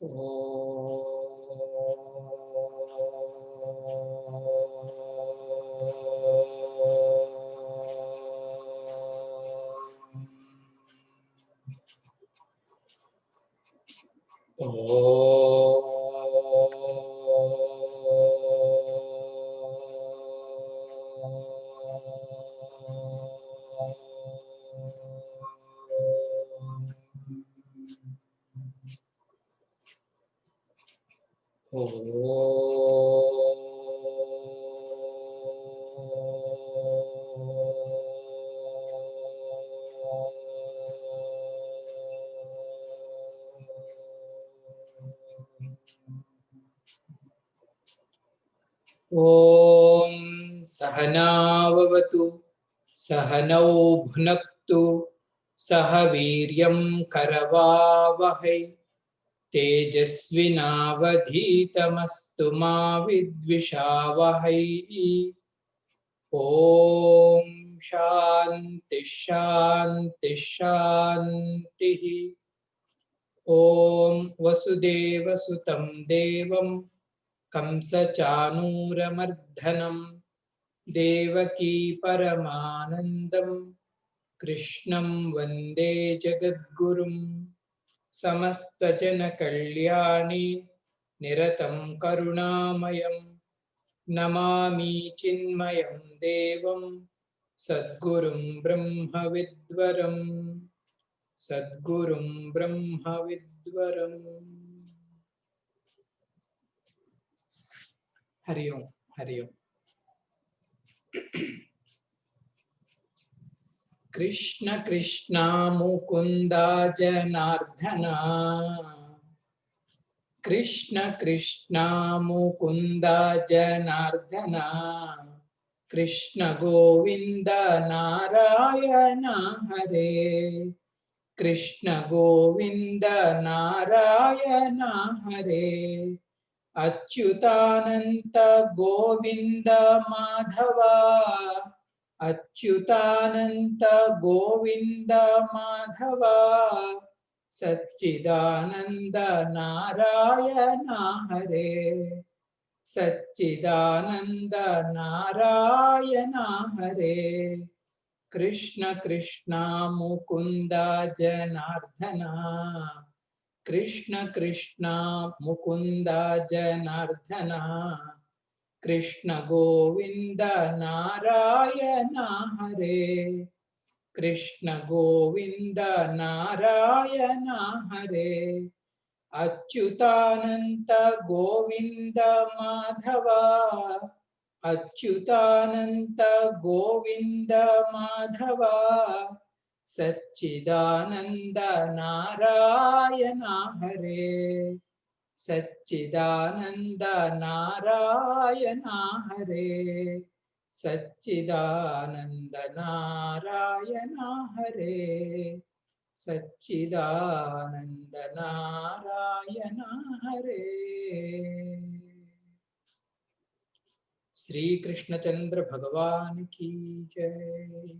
ॐ सहनाववतु सहनौ भुनक्तु सह वीर्यं करवावहै तेजस्विनावधीतमस्तु मा विद्विषावहै। ॐ शान्ति शान्ति शान्तिः। ॐ वसुदेवसुतं देवं कंसचानूरमर्दनं देवकी परमानन्दं कृष्णं वन्दे जगद्गुरुं। समस्तजनकल्याणे निरतं करुणामयं नमामि चिन्मयं देवं सद्गुरुं ब्रह्मविद्वरम् सद्गुरुं ब्रह्मविद्वरम्। हरि ओम हरि ओम। कृष्ण कृष्ण मुकुंदा जनार्दना कृष्ण कृष्ण मुकुंदा जनार्दना कृष्ण गोविंद नारायण हरे कृष्ण गोविंद नारायण हरे अच्युतानंत गोविंद माधवा अच्युतानंत गोविंद माधवा सच्चिदानंद नारायण हरे सच्चिदानंद नारायण हरे कृष्ण कृष्ण मुकुंद जनार्दना कृष्ण कृष्ण मुकुंद जनार्दना कृष्ण गोविंद नारायण हरे कृष्ण गोविंद नारायण हरे अच्युतानंत गोविंद माधवा अच्युतानंत गोविंद माधवा सच्चिदानंद नारायण हरे सच्चिदानंद नारायण हरे सच्चिदानंद नारायण हरे सच्चिदानंद नारायण हरे। श्री कृष्णचंद्र भगवान की जय।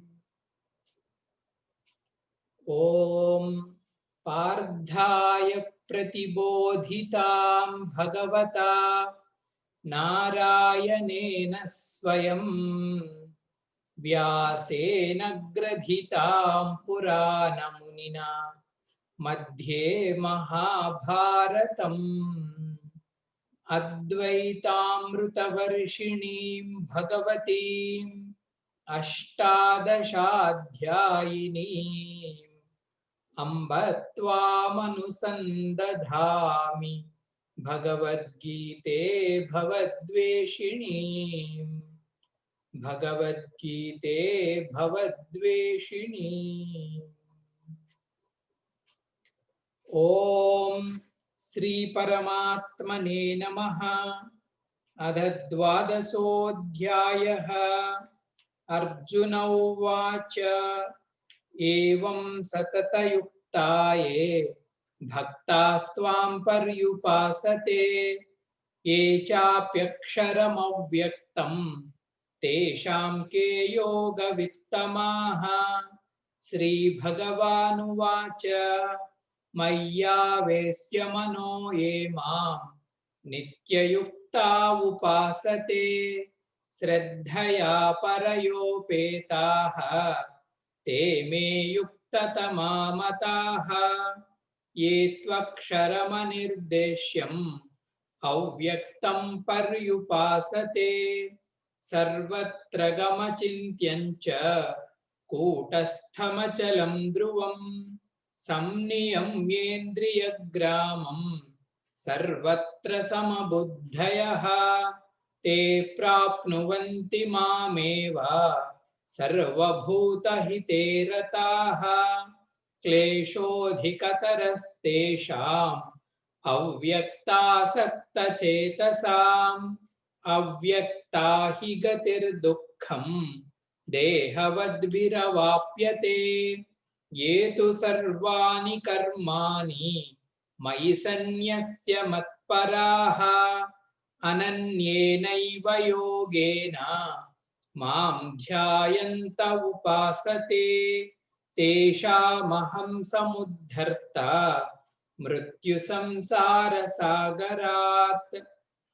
ओम पार्थाय प्रतिबोधितां भगवता नारायणेन स्वयं व्यासेन ग्रथितां पुराणमुनिना मध्ये महाभारतम् अद्वैतामृतवर्षिणीं भगवतीम् अष्टादशाध्यायिनीम् अम्ब त्वामनुसन्दधामि भगवद्गीते भवद्वेषिणीम् भगवद्गीते भवद्वेषिणीम्। ओम श्री परमात्मने नमः। अथ द्वादशोऽध्यायः। अर्जुन उवाच एवं सततयुक्ताये भक्तास्त्वां पर्युपासते ये चाप्यक्षरमव्यक्तं तेषां के योगवित्तमाः। श्रीभगवानुवाच మయ్యావేశ్య మనో ఏ మాం నిత్యయుక్తా ఉపాసతే శ్రద్ధయా పరయోపేతాః తే మే యుక్తతమా మతాః ఏ త్వక్షరమనిర్దేశ్యం అవ్యక్తం పర్యుపాసతే సర్వత్ర గమచింత్యం చ కూటస్థమచలం ధ్రువం సంనియమ్యేంద్రియగ్రామం సర్వత్ర సమబుద్ధయః తే ప్రాప్నువంతి మామేవ సర్వభూతహితే రతాః క్లేశోధికతరస్తేషాం అవ్యక్తాసక్తచేతసాం అవ్యక్తా హి గతిర్దుఃఖం దేహవద్భిరవాప్యతే ఏ తు సర్వాణి కర్మాణి మయి సన్యస్య మత్పరాః అనన్యేనైవ యోగేన మాం ధ్యాయంత ఉపాసతే తేషామహం సముద్ధర్త మృత్యు సంసార సాగరాత్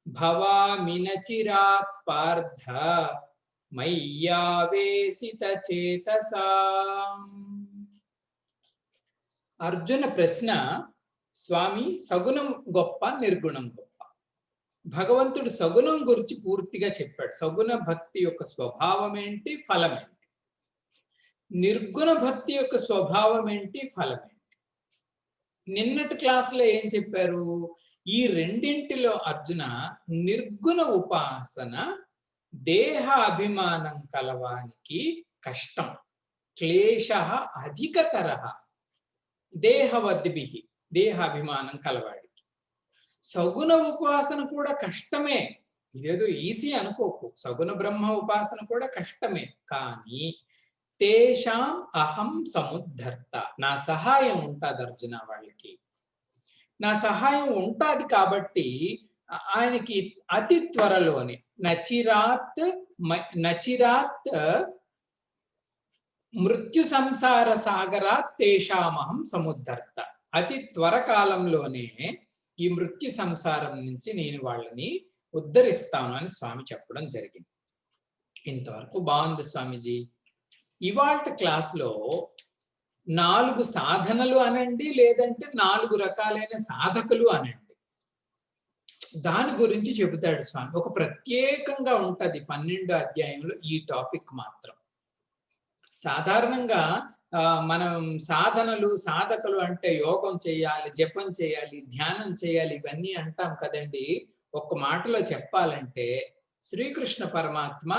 భవామి న చిరాత్ పార్థ మయ్యావేసిత చేతసాం. అర్జున ప్రశ్న, స్వామి సగుణం గొప్ప నిర్గుణం గొప్ప? భగవంతుడు సగుణం గురించి పూర్తిగా చెప్పాడు. సగుణ భక్తి యొక్క స్వభావం ఏంటి, ఫలం ఏంటి? నిర్గుణ భక్తి యొక్క స్వభావం ఏంటి, ఫలం ఏంటి? నిన్నటి క్లాసులో ఏం చెప్పారు? ఈ రెండింటిలో అర్జున నిర్గుణ ఉపాసన దేహ అభిమానం కలవానికి కష్టం. క్లేశ అధికతర దేహవద్భి, దేహ అభిమానం కలవాడికి. సగుణ ఉపాసన కూడా కష్టమే, ఇదేదో ఈజీ అనుకోకు. సగుణ బ్రహ్మ ఉపాసన కూడా కష్టమే. కానీ తేషాం అహం సముద్ధర్త, నా సహాయం ఉంటుంది అర్జున. వాళ్ళకి నా సహాయం ఉంటుంది కాబట్టి ఆయనకి అతి త్వరలోనే నచిరాత్ మృత్యు సంసార సాగరాత్ తేషామహం సముద్ధర్త, అతి త్వర కాలంలోనే ఈ మృత్యు సంసారం నుంచి నేను వాళ్ళని ఉద్ధరిస్తాను అని స్వామి చెప్పడం జరిగింది. ఇంతవరకు బాగుంది స్వామిజీ. ఇవాళ క్లాస్లో 4 సాధనలు అనండి, లేదంటే 4 రకాలైన సాధకులు అనండి, దాని గురించి చెబుతాడు స్వామి. ఒక ప్రత్యేకంగా ఉంటది 12వ అధ్యాయంలో ఈ టాపిక్ మాత్రం. సాధారణంగా మనం సాధనలు, సాధకులు అంటే యోగం చేయాలి, జపం చేయాలి, ధ్యానం చేయాలి, ఇవన్నీ అంటాం కదండి. ఒక్క మాటలో చెప్పాలంటే శ్రీకృష్ణ పరమాత్మ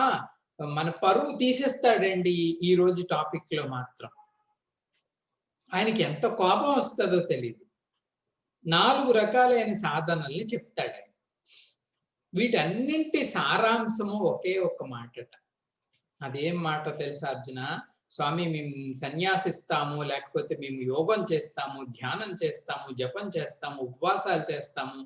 మన పరువు తీసేస్తాడండి ఈ రోజు టాపిక్ లో మాత్రం. ఆయనకి ఎంత కోపం వస్తుందో తెలియదు. 4 రకాలైన సాధనల్ని చెప్తాడు ఆయన. వీటన్నింటి సారాంశము ఒకే ఒక్క మాటట. అదేం మాట తెలుసా అర్జున? స్వామి మేము సన్యాసిస్తాము, లేకపోతే మేము యోగం చేస్తాము, ధ్యానం చేస్తాము, జపం చేస్తాము, ఉపవాసాలు చేస్తాము,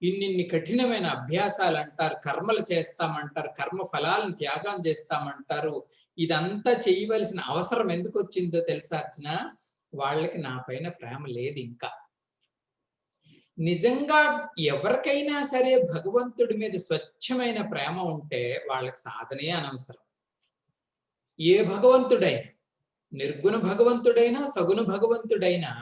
ఇన్నిన్ని కఠినమైన అభ్యాసాలు అంటారు, కర్మలు చేస్తామంటారు, కర్మ ఫలాలను త్యాగం చేస్తామంటారు. ఇదంతా చేయవలసిన అవసరం ఎందుకు వచ్చిందో తెలుసా అర్జున? వాళ్ళకి నా పైన ప్రేమ లేదు ఇంకా. నిజంగా ఎవరికైనా సరే భగవంతుడి మీద స్వచ్ఛమైన ప్రేమ ఉంటే వాళ్ళకి సాధనే అనవసరం. ఏ భగవంతుడైనా, నిర్గుణ భగవంతుడైనా సగుణ భగవంతుడైనా,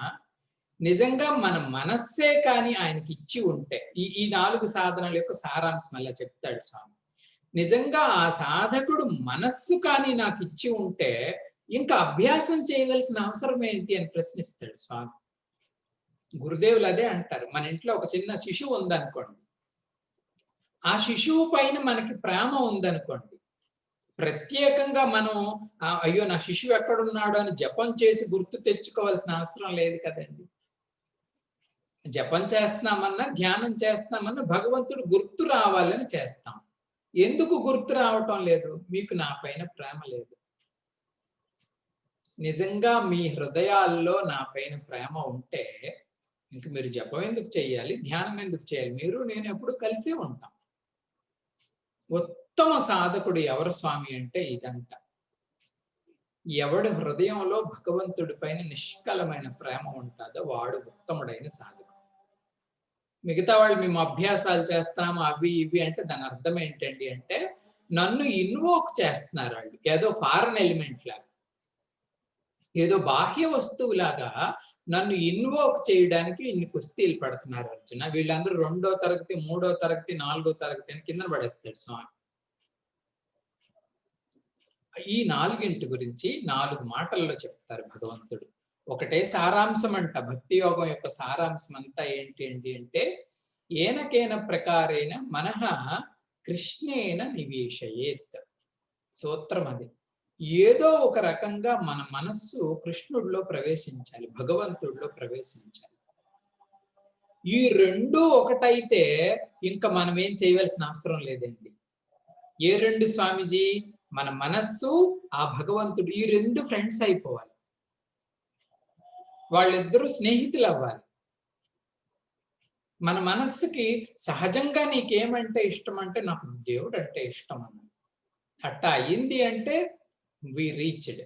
నిజంగా మన మనస్సే కానీ ఆయనకి ఇచ్చి ఉంటే, ఈ 4 సాధనల యొక్క సారాంశం అలా చెప్తాడు స్వామి. నిజంగా ఆ సాధకుడు మనస్సు కానీ నాకు ఇచ్చి ఉంటే ఇంకా అభ్యాసం చేయవలసిన అవసరం ఏంటి అని ప్రశ్నిస్తాడు స్వామి. గురుదేవులు అదే అంటారు. మన ఇంట్లో ఒక చిన్న శిశువు ఉందనుకోండి, ఆ శిశువు పైన మనకి ప్రేమ ఉందనుకోండి, ప్రత్యేకంగా మనం అయ్యో నా శిశువు ఎక్కడున్నాడు అని జపం చేసి గుర్తు తెచ్చుకోవాల్సిన అవసరం లేదు కదండి. జపం చేస్తున్నామన్నా, ధ్యానం చేస్తున్నామన్నా భగవంతుడు గుర్తు రావాలని చేస్తాం. ఎందుకు గుర్తు రావటం లేదు? మీకు నా పైన ప్రేమ లేదు. నిజంగా మీ హృదయాల్లో నా పైన ప్రేమ ఉంటే ఇంక మీరు జపం ఎందుకు చేయాలి, ధ్యానం ఎందుకు చేయాలి? మీరు నేను ఎప్పుడు కలిసే ఉంటాం. ఉత్తమ సాధకుడు ఎవరు స్వామి అంటే ఇదంట. ఎవడి హృదయంలో భగవంతుడి పైన నిష్కలమైన ప్రేమ ఉంటుందో వాడు ఉత్తముడైన సాధకుడు. మిగతా వాళ్ళు మేము అభ్యాసాలు చేస్తాము అవి ఇవి అంటే దాని అర్థం ఏంటండి అంటే నన్ను ఇన్వోక్ చేస్తున్నారు వాళ్ళు, ఏదో ఫారెన్ ఎలిమెంట్ లాగా, ఏదో బాహ్య వస్తువులాగా నన్ను ఇన్వోక్ చేయడానికి ఇన్ని కుస్తీలు పడుతున్నారు అర్జున. వీళ్ళందరూ 2వ తరగతి 3వ తరగతి 4వ తరగతి అని కింద పడేస్తాడు స్వామి. ఈ 4 గురించి 4 మాటల్లో చెప్తారు భగవంతుడు. ఒకటే సారాంశం అంట. భక్తి యోగం యొక్క సారాంశం అంతా ఏంటి అంటే ఏనకేన ప్రకారేణ మనః కృష్ణేన నివేశయేత్. సూత్రం అది. ఏదో ఒక రకంగా మన మనస్సు కృష్ణుడిలో ప్రవేశించాలి, భగవంతుడిలో ప్రవేశించాలి. ఈ రెండు ఒకటైతే ఇంకా మనం ఏం చేయవలసిన అవసరం లేదండి. ఏ రెండు స్వామీజీ? మన మనస్సు ఆ భగవంతుడు, ఈ రెండు ఫ్రెండ్స్ అయిపోవాలి. వాళ్ళిద్దరూ స్నేహితులు అవ్వాలి. మన మనస్సుకి సహజంగా నీకేమంటే ఇష్టం అంటే నాకు దేవుడు అంటే ఇష్టం అన్నది. అట్టా అయింది అంటే వి రీచ్డ్.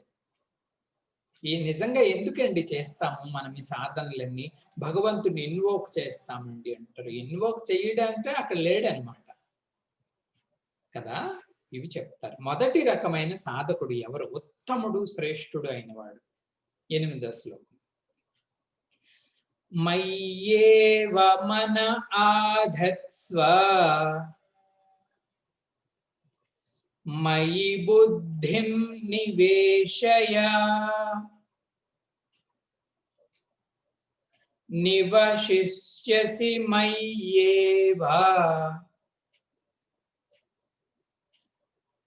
ఈ నిజంగా ఎందుకండి చేస్తాము మనం ఈ సాధనలన్నీ? భగవంతుడిని ఇన్వోక్ చేస్తామండి అంటారు. ఇన్వోక్ చేయడంటే అక్కడ లేడనమాట కదా. ఇవి చెప్తారు. మొదటి రకమైన సాధకుడు ఎవరు? ఉత్తముడు శ్రేష్ఠుడు అయినవాడు. 8వ శ్లోకం. మయ్యేవ మన ఆధత్స్వ మయి బుద్ధిం నివేశయ నివశిష్యసి మయ్యేవ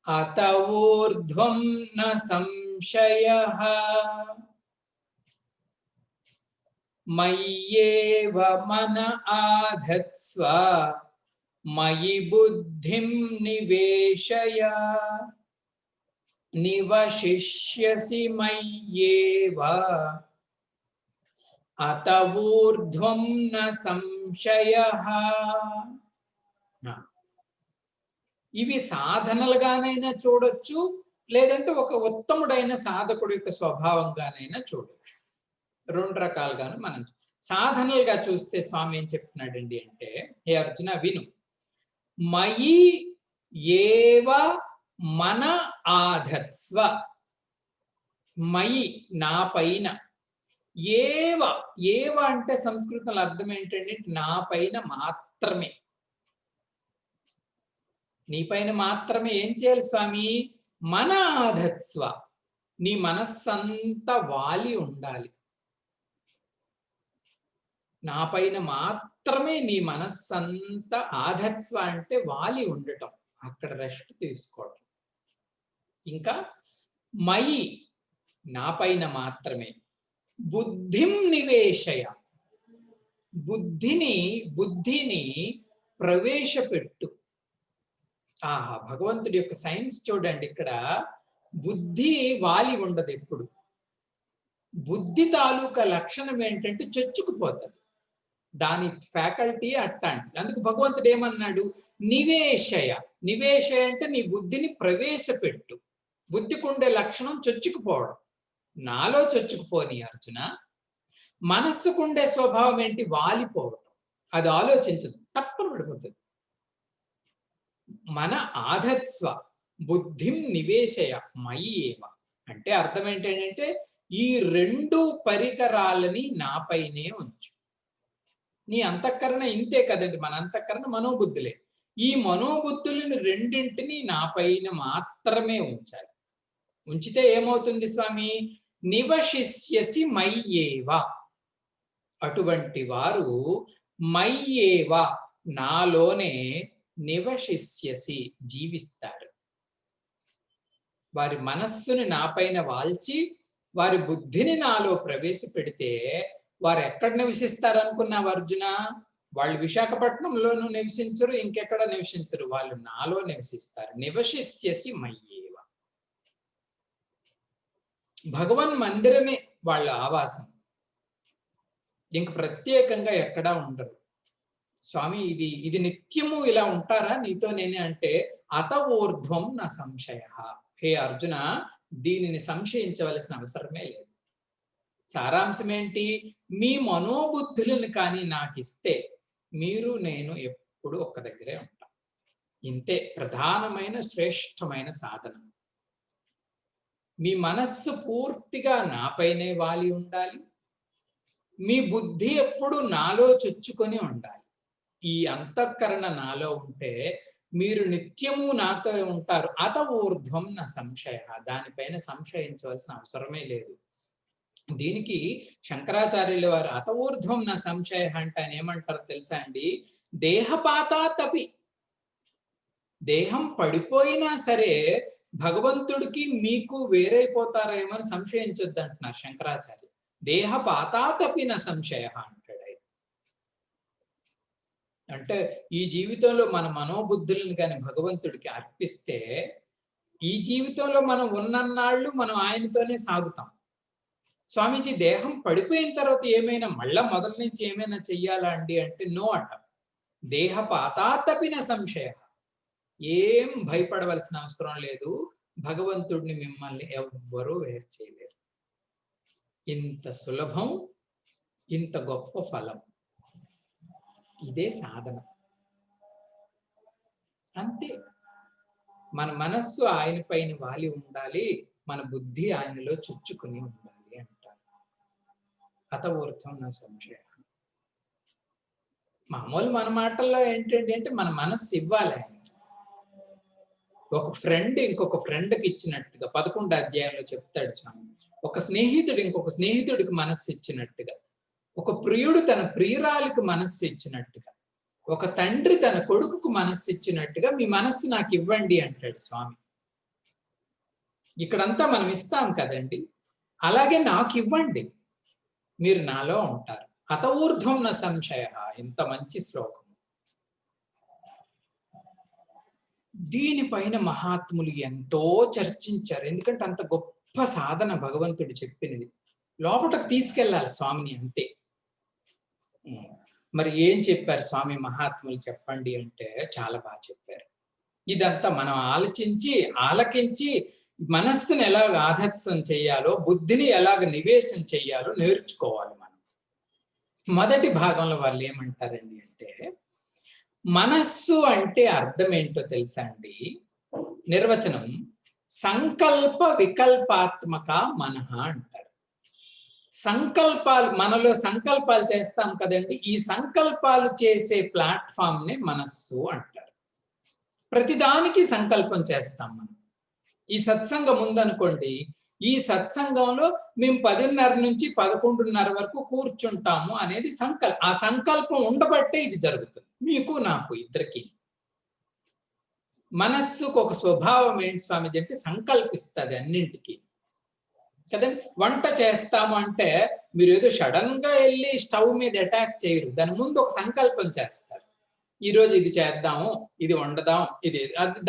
అత ఊర్ధ్వం న సంశయః. మయ్యేవ మన ఆధత్స్వ మయి బుద్ధిం నివేశయ నివశిష్యసి మయ్యేవ అత ఊర్ధ్వం న సంశయః. ఇవి సాధనలుగానైనా చూడొచ్చు, లేదంటే ఒక ఉత్తముడైన సాధకుడు యొక్క స్వభావంగానైనా చూడొచ్చు. 2 రకాలుగాను మనం సాధనలుగా చూస్తే స్వామి ఏం చెప్తున్నాడండి అంటే, హే అర్జున విను. మయి ఏవ మన ఆధత్స్వ. మయి నా పైన, ఏవ ఏవ అంటే సంస్కృతంలో అర్థం ఏంటంటే నా పైన మాత్రమే. నీ పైన మాత్రమే ఏం చేయాలి స్వామి? మన ఆధత్స్వ. నీ మనస్సంతా వాలి ఉండాలి. నా పైన మాత్రమే నీ మనస్సంతా, ఆధత్స్వ అంటే వాలి ఉండటం, అక్కడ రెస్ట్ తీసుకోవటం. ఇంకా మయి నా పైన మాత్రమే. బుద్ధిం నివేశయ. బుద్ధిని ప్రవేశపెట్టు. ఆహా, భగవంతుడి యొక్క సైన్స్ చూడండి. ఇక్కడ బుద్ధి వాలి ఉండదు ఎప్పుడు. బుద్ధి తాలూకా లక్షణం ఏంటంటే చొచ్చుకుపోతుంది. దాని ఫ్యాకల్టీ అట్లాంటిది. అందుకు భగవంతుడు ఏమన్నాడు? నివేశయ. నివేశయ అంటే నీ బుద్ధిని ప్రవేశపెట్టు. బుద్ధికి ఉండే లక్షణం చొచ్చుకుపోవడం. నాలో చొచ్చుకుపోని అర్జున. మనస్సుకుండే స్వభావం ఏంటి? వాలిపోవడం. అది ఆలోచించదు, తప్పని పడిపోతుంది. మన ఆధత్స్వ బుద్ధిం నివేశయ మయి ఏవ అంటే అర్థం ఏంటంటే ఈ 2 పరికరాలని నాపైనే ఉంచు. నీ అంతఃకరణ ఇంతే కదండి. మన అంతఃకరణ మనోబుద్ధులే. ఈ మనోబుద్ధులను రెండింటిని నాపైన మాత్రమే ఉంచాలి. ఉంచితే ఏమవుతుంది స్వామి? నివశిష్యసి మయ్యేవ. అటువంటి వారు మయ్యేవ నాలోనే నివశిష్యసి జీవిస్తారు. వారి మనస్సుని నాపైన వాల్చి వారి బుద్ధిని నాలో ప్రవేశపెడితే వారు ఎక్కడ నివసిస్తారు అనుకున్నావు అర్జున? వాళ్ళు విశాఖపట్నంలోనూ నివసించరు, ఇంకెక్కడ నివసించరు. వాళ్ళు నాలో నివసిస్తారు. నివశిష్యసి మయ్యేవ. భగవన్ మందిరమే వాళ్ళ ఆవాసం. ఇంక ప్రత్యేకంగా ఎక్కడా ఉండరు. స్వామి ఇది నిత్యము ఇలా ఉంటారా నీతో నేనే అంటే అత ఊర్ధ్వం నా సంశయ. హే అర్జున, దీనిని సంశయించవలసిన అవసరమే లేదు. సారాంశం ఏంటి? మీ మనోబుద్ధులను కానీ నాకు ఇస్తే మీరు నేను ఎప్పుడు ఒక్క దగ్గరే ఉంటాం. ఇంతే ప్రధానమైన శ్రేష్టమైన సాధన. మీ మనస్సు పూర్తిగా నాపైనే వాలి ఉండాలి. మీ బుద్ధి ఎప్పుడు నాలో చొచ్చుకొని ఉండాలి. ఈ అంతఃకరణ నాలో ఉంటే మీరు నిత్యము నాతో ఉంటారు. అత ఊర్ధ్వం నా సంశయ. దానిపైన సంశయించవలసిన అవసరమే లేదు. దీనికి శంకరాచార్యుల వారు అత ఊర్ధ్వం నా సంశయ అంటే ఆయన ఏమంటారు తెలుసా అండి? దేహపాతాతపి, దేహం పడిపోయినా సరే భగవంతుడికి మీకు వేరైపోతారేమో అని సంశయించొద్దు అంటున్నారు శంకరాచార్య. దేహపాతాతపి నా సంశయ అంటాడు ఆయన. అంటే ఈ జీవితంలో మన మనోబుద్ధులను కానీ భగవంతుడికి అర్పిస్తే ఈ జీవితంలో మనం ఉన్నన్నాళ్ళు మనం ఆయనతోనే సాగుతాం. స్వామీజీ దేహం పడిపోయిన తర్వాత ఏమైనా మళ్ళా మొదటి నుంచి ఏమైనా చెయ్యాలా అండి అంటే నో అంట. దేహపాతాతపిన సంశయ. ఏం భయపడవలసిన అవసరం లేదు. భగవంతుడిని మిమ్మల్ని ఎవ్వరూ వేరు చేయలేరు. ఇంత సులభం, ఇంత గొప్ప ఫలం. ఇదే సాధన. అంతే. మన మనస్సు ఆయన పైన వాలి ఉండాలి, మన బుద్ధి ఆయనలో చుచ్చుకుని ఉండాలి అంటారు. అత ఊర్ధ్వం నా సంశయ. మామూలు మన మాటల్లో ఏంటంటే అంటే మన మనస్సు ఇవ్వాలి ఆయన. ఒక ఫ్రెండ్ ఇంకొక ఫ్రెండ్కి ఇచ్చినట్టుగా 11వ అధ్యాయంలో చెప్తాడు స్వామి. ఒక స్నేహితుడు ఇంకొక స్నేహితుడికి మనస్సు ఇచ్చినట్టుగా, ఒక ప్రియుడు తన ప్రియురాలికి మనస్సు ఇచ్చినట్టుగా, ఒక తండ్రి తన కొడుకుకు మనస్సు ఇచ్చినట్టుగా మీ మనస్సు నాకు ఇవ్వండి అంటాడు స్వామి. ఇక్కడంతా మనం ఇస్తాం కదండి. అలాగే నాకు ఇవ్వండి, మీరు నాలో ఉంటారు. అత ఊర్ధ్వం న సంశయ. ఇంత మంచి శ్లోకం. దీనిపైన మహాత్ములు ఎంతో చర్చించారు. ఎందుకంటే అంత గొప్ప సాధన భగవంతుడు చెప్పినది. లోపటకు తీసుకెళ్ళాలి స్వామిని, అంతే. మరి ఏం చెప్పారు స్వామి మహాత్ములు చెప్పండి అంటే చాలా బాగా చెప్పారు. ఇదంతా మనం ఆలకించి మనస్సును ఎలాగ ఆధత్సం చేయాలో, బుద్ధిని ఎలాగ నివేశం చేయాలో నేర్చుకోవాలి మనం. మొదటి భాగంలో వాళ్ళు ఏమంటారండి అంటే, మనస్సు అంటే అర్థం ఏంటో తెలుసా అండి? నిర్వచనం సంకల్ప వికల్పాత్మక మనః అంటారు. సంకల్పాలు, మనలో సంకల్పాలు చేస్తాం కదండి, ఈ సంకల్పాలు చేసే ప్లాట్ఫామ్ నే మనస్సు అంటారు. ప్రతిదానికి సంకల్పం చేస్తాం మనం. ఈ సత్సంగం ఉందనుకోండి, ఈ సత్సంగంలో మేము 10:30 నుంచి 11:30 వరకు కూర్చుంటాము అనేది ఆ సంకల్పం ఉండబట్టే ఇది జరుగుతుంది. మీకు నాకు ఇద్దరికి. మనస్సుకు ఒక స్వభావం ఏంటి స్వామిజీ అంటే సంకల్పిస్తుంది అన్నింటికి కదండి. వంట చేస్తాము అంటే మీరు ఏదో సడన్ గా వెళ్ళి స్టవ్ మీద అటాక్ చేయరు. దాని ముందు ఒక సంకల్పం చేస్తారు. ఈరోజు ఇది చేద్దాము, ఇది వండదాం, ఇది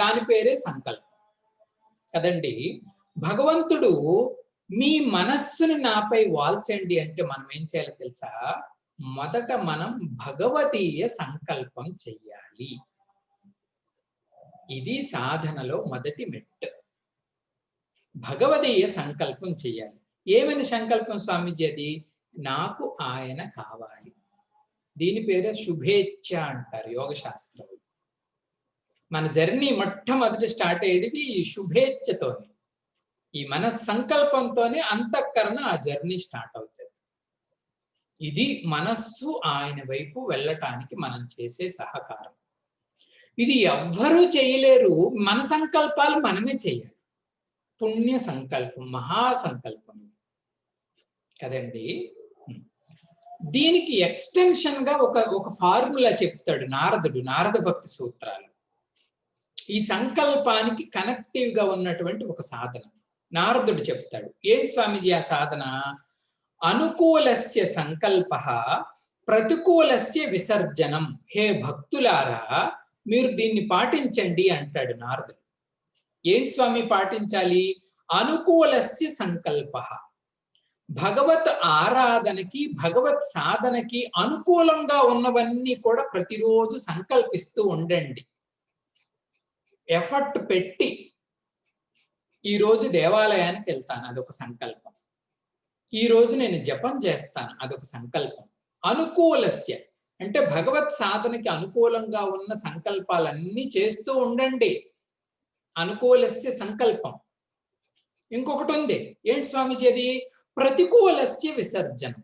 దాని పేరే సంకల్పం కదండి. భగవంతుడు మీ మనస్సుని నాపై వాల్చండి అంటే మనం ఏం చేయాలో తెలుసా? మొదట మనం భగవతీయ సంకల్పం చెయ్యాలి. ఇది సాధనలో మొదటి మెట్టు. భగవదీయ సంకల్పం చెయ్యాలి. ఏమని సంకల్పం స్వామీజీ? అది నాకు ఆయన కావాలి. దీని పేరే శుభేచ్ఛ అంటారు యోగ శాస్త్రంలో. మన జర్నీ మొట్టమొదటి స్టార్ట్ అయ్యేది ఈ శుభేచ్ఛతోనే, ఈ మన సంకల్పంతోనే అంతఃకరణ ఆ జర్నీ స్టార్ట్ అవుతుంది. ఇది మనస్సు ఆయన వైపు వెళ్ళటానికి మనం చేసే సహకారం. ఇది ఎవ్వరూ చేయలేరు. మన సంకల్పాలు మనమే చేయాలి. పుణ్య సంకల్పం, మహాసంకల్పం కదండి. దీనికి ఎక్స్టెన్షన్ గా ఒక ఫార్ములా చెప్తాడు నారదుడు, నారద భక్తి సూత్రాలు. ఈ సంకల్పానికి కనెక్టివ్ గా ఉన్నటువంటి ఒక సాధన నారదుడు చెప్తాడు. ఏంటి స్వామీజీ ఆ సాధన? అనుకూలస్య సంకల్పః ప్రతికూలస్య విసర్జనం. హే భక్తులారా, మీరు దీన్ని పాటించండి అంటాడు నారదుడు. ఏంటి స్వామి పాటించాలి? అనుకూలస్య సంకల్పః. భగవత్ ఆరాధనకి, భగవత్ సాధనకి అనుకూలంగా ఉన్నవన్నీ కూడా ప్రతిరోజు సంకల్పిస్తూ ఉండండి. ఎఫర్ట్ పెట్టి ఈ రోజు దేవాలయానికి వెళ్తాను, అదొక సంకల్పం. ఈ రోజు నేను జపం చేస్తాను, అదొక సంకల్పం. అనుకూలస్య అంటే భగవత్ సాధనకి అనుకూలంగా ఉన్న సంకల్పాలన్నీ చేస్తూ ఉండండి. అనుకూలస్య సంకల్పం. ఇంకొకటి ఉంది, ఏంటి స్వామిజీ అది? ప్రతికూలస్య విసర్జనం.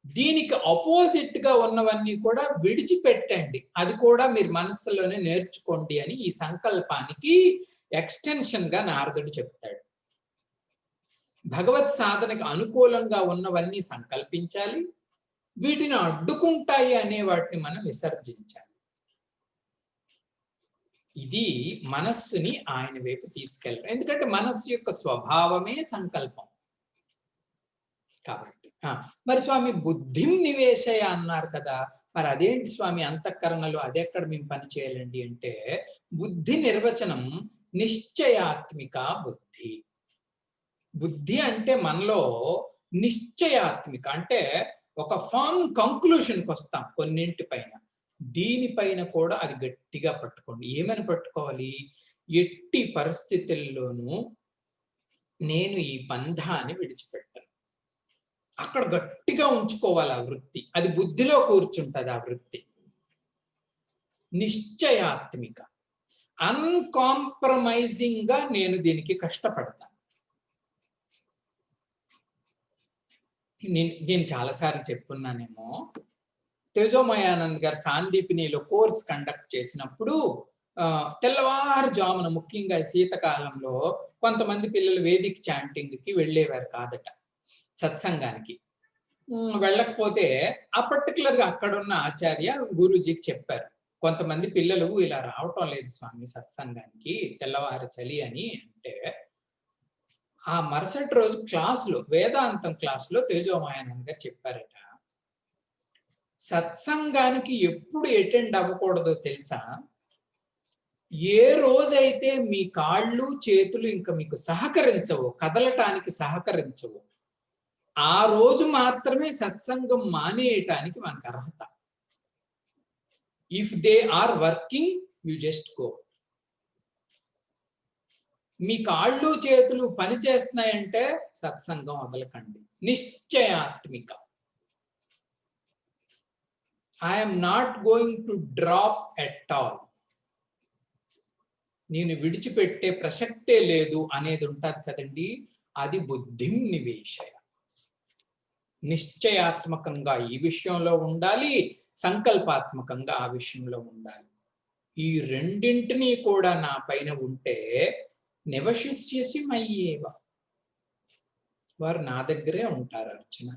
దీనికి అపోజిట్ గా ఉన్నవన్నీ కూడా విడిచిపెట్టండి, అది కూడా మీరు మనస్సులోనే నేర్చుకోండి అని ఈ సంకల్పానికి ఎక్స్టెన్షన్ గా నారదుడు చెప్తాడు. భగవత్ సాధనకు అనుకూలంగా ఉన్నవన్నీ సంకల్పించాలి, వీటిని అడ్డుకుంటాయి అనే వాటిని మనం విసర్జించాలి. ఇది మనస్సుని ఆయన వైపు తీసుకెళ్ళారు. ఎందుకంటే మనస్సు యొక్క స్వభావమే సంకల్పం కాబట్టి. మరి స్వామి బుద్ధిం నివేశయ అన్నారు కదా, మరి అదేంటి స్వామి అంతఃకరణలో అదెక్కడ మేము పని చేయాలండి అంటే, బుద్ధి నిర్వచనం నిశ్చయాత్మిక బుద్ధి. బుద్ధి అంటే మనలో నిశ్చయాత్మిక అంటే ఒక ఫామ్ కంక్లూషన్కి వస్తాం కొన్నింటిపైన, దీనిపైన కూడా అది గట్టిగా పట్టుకోండి. ఏమని పట్టుకోవాలి? ఎట్టి పరిస్థితుల్లోనూ నేను ఈ బంధాన్ని విడిచిపెట్టను, అక్కడ గట్టిగా ఉంచుకోవాలి ఆ వృత్తి. అది బుద్ధిలో కూర్చుంటది ఆ వృత్తి. నిశ్చయాత్మిక, అన్కాంప్రమైజింగ్ గా నేను దీనికి కష్టపడతాను. నేను చాలాసార్లు చెప్పున్నానేమో, తేజోమయానంద్ గారు సాందీపినిలో కోర్స్ కండక్ట్ చేసినప్పుడు తెల్లవారుజామున, ముఖ్యంగా శీతకాలంలో కొంతమంది పిల్లలు వేదిక చాంటింగ్కి వెళ్ళేవారు కాదట సత్సంగానికి. వెళ్ళకపోతే ఆ పర్టికులర్గా అక్కడున్న ఆచార్య గురూజీకి చెప్పారు, కొంతమంది పిల్లలు ఇలా రావటం లేదు స్వామి సత్సంగానికి, తెల్లవారు చలి అని అంటే, ఆ మరుసటి రోజు క్లాసులో, వేదాంతం క్లాసులో తేజోమయానంద్ గారు చెప్పారట, సత్సంగానికి ఎప్పుడు అటెండ్ అవ్వకూడదో తెలుసా? ఏ రోజైతే మీ కాళ్ళు చేతులు ఇంకా మీకు సహకరించవు, కదలటానికి సహకరించవు, ఆ రోజు మాత్రమే సత్సంగం మానేయటానికి మనకు అర్హత. If they are working, you just go. మీ కాళ్ళు చేతులు పని చేస్తున్నాయంటే సత్సంగం వదలకండి. నిశ్చయాత్మిక. I'm not going to drop at all, నేను విడిచిపెట్టే ప్రసక్తే లేదు అనేది ఉంటుంది కదండి, అది బుద్ధిం నివేశయ. నిశ్చయాత్మకంగా ఈ విషయంలో ఉండాలి, సంకల్పాత్మకంగా ఆ విషయంలో ఉండాలి. ఈ రెండింటినీ కూడా నా పైన ఉంటే నివశిష్యసి మయ్యేవ, వారు నా దగ్గరే ఉంటారు అర్చన.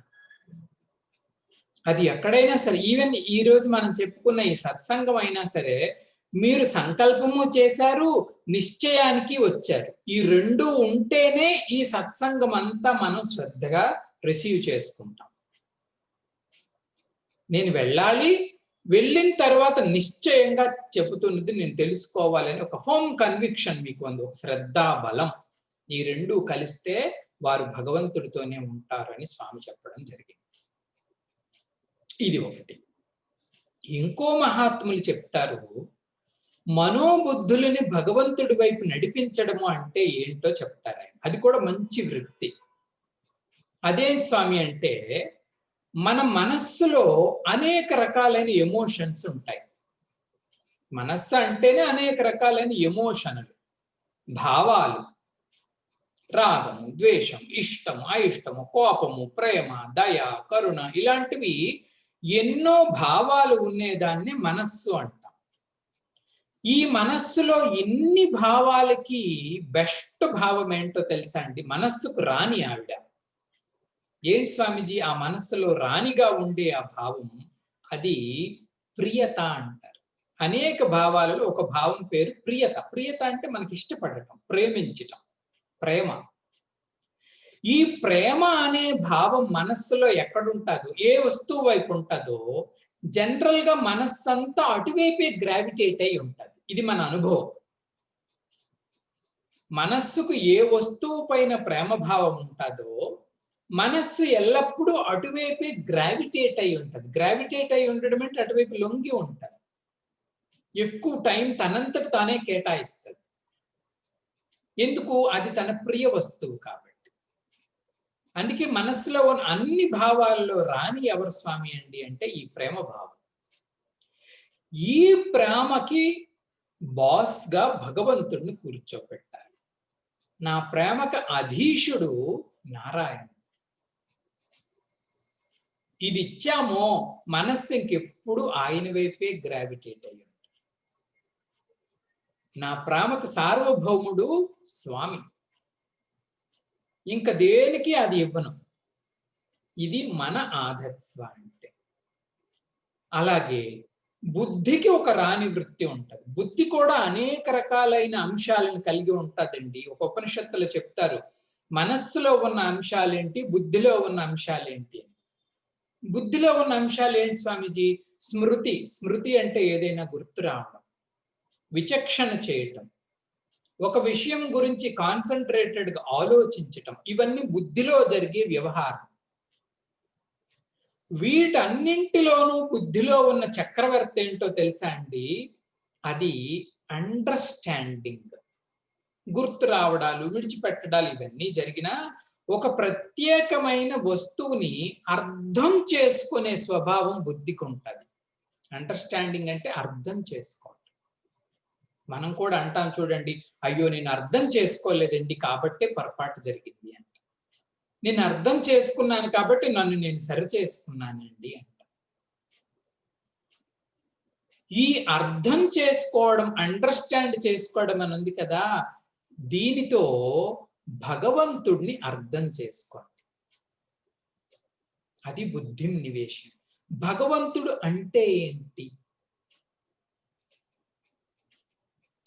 అది ఎక్కడైనా సరే, ఈవెన్ ఈ రోజు మనం చెప్పుకున్న ఈ సత్సంగం అయినా సరే, మీరు సంకల్పము చేశారు, నిశ్చయానికి వచ్చారు. ఈ రెండు ఉంటేనే ఈ సత్సంగం అంతా మనం శ్రద్ధగా రిసీవ్ చేసుకుంటాం. నేను వెళ్ళాలి, వెళ్ళిన తర్వాత నిశ్చయంగా చెబుతున్నది నేను తెలుసుకోవాలని ఒక ఫర్మ్ కన్విక్షన్ మీకు ఉంది, ఒక శ్రద్ధా బలం. ఈ రెండు కలిస్తే వారు భగవంతుడితోనే ఉంటారని స్వామి చెప్పడం జరిగింది. ఇది ఒకటి. ఇంకో మహాత్ములు చెప్తారు, మనోబుద్ధులని భగవంతుడి వైపు నడిపించడము అంటే ఏంటో చెప్తారు ఆయన. అది కూడా మంచి వృత్తి. అదేంటి స్వామి అంటే, మన మనస్సులో అనేక రకాలైన ఎమోషన్స్ ఉంటాయి. మనస్సు అంటేనే అనేక రకాలైన ఎమోషన్లు, భావాలు, రాగము, ద్వేషం, ఇష్టము, అయిష్టము, కోపము, ప్రేమ, దయ, కరుణ, ఇలాంటివి ఎన్నో భావాలు ఉండేదాన్ని మనస్సు అంటాం. ఈ మనస్సులో ఎన్ని భావాలకి బెస్ట్ భావం ఏంటో తెలుసా అండి? మనస్సుకు రాని ఆవిడ. ఏంటి స్వామిజీ ఆ మనస్సులో రానిగా ఉండే ఆ భావం? అది ప్రియత అంటారు. అనేక భావాలలో ఒక భావం పేరు ప్రియత. ప్రియత అంటే మనకి ఇష్టపడటం, ప్రేమించటం, ప్రేమ. ఈ ప్రేమ అనే భావం మనస్సులో ఎక్కడుంటుందో, ఏ వస్తువు వైపు ఉంటుందో, జనరల్ గా మనస్సంతా అటువైపే గ్రావిటేట్ అయి ఉంటుంది. ఇది మన అనుభవం. మనస్సుకు ఏ వస్తువు పైన ప్రేమ భావం ఉంటుందో, మనస్సు ఎల్లప్పుడూ అటువైపే గ్రావిటేట్ అయి ఉంటుంది. గ్రావిటేట్ అయి ఉండడం అంటే అటువైపు లొంగి ఉంటుంది, ఎక్కువ టైం తనంతట తానే కేటాయిస్తుంది. ఎందుకు? అది తన ప్రియ వస్తువు కాబట్టి. అందుకే మనస్సులో ఉన్న అన్ని భావాల్లో రాని ఎవరు స్వామి అండి అంటే ఈ ప్రేమ భావం. ఈ ప్రేమకి బాస్‌గా భగవంతుడిని కూర్చోపెట్టాలి. నా ప్రేమకు అధీశుడు నారాయణ. ఇది ఇచ్చామో మనస్సు ఇంకెప్పుడు ఆయన వైపే గ్రావిటేట్ అయ్యి ఉంటుంది. నా ప్రేమకు సార్వభౌముడు స్వామి. ఇంక దేనికి అది ఇవ్వను. ఇది మన ఆదత్స్వ అంటే. అలాగే బుద్ధికి ఒక రాని వృత్తి ఉంటుంది. బుద్ధి కూడా అనేక రకాలైన అంశాలను కలిగి ఉంటుందండి. ఒక ఉపనిషత్తులో చెప్తారు, మనస్సులో ఉన్న అంశాలేంటి, బుద్ధిలో ఉన్న అంశాలేంటి. బుద్ధిలో ఉన్న అంశాలు ఏంటి స్వామీజీ? స్మృతి. స్మృతి అంటే ఏదైనా గుర్తు రావడం, విచక్షణ చేయటం, ఒక విషయం గురించి కాన్సన్ట్రేటెడ్గా ఆలోచించటం, ఇవన్నీ బుద్ధిలో జరిగే వ్యవహారం. వీటన్నింటిలోనూ బుద్ధిలో ఉన్న చక్రవర్తి ఏంటో తెలుసా అండి? అది అండర్స్టాండింగ్. గుర్తు రావడాలు, విడిచిపెట్టడాలు ఇవన్నీ జరిగినా ఒక ప్రత్యేకమైన వస్తువుని అర్థం చేసుకునే స్వభావం బుద్ధికి ఉంటుంది. అండర్స్టాండింగ్ అంటే అర్థం చేసుకోవడం. మనం కూడా అంటాం చూడండి, అయ్యో నేను అర్థం చేసుకోలేదండి కాబట్టే పొరపాటు జరిగింది అంట. నేను అర్థం చేసుకున్నాను కాబట్టి నన్ను నేను సరి చేసుకున్నానండి అంట. ఈ అర్థం చేసుకోవడం, అండర్స్టాండ్ చేసుకోవడం అని ఉంది కదా, దీనితో భగవంతుడిని అర్థం చేసుకోండి. అది బుద్ధిం నివేశం. భగవంతుడు అంటే ఏంటి?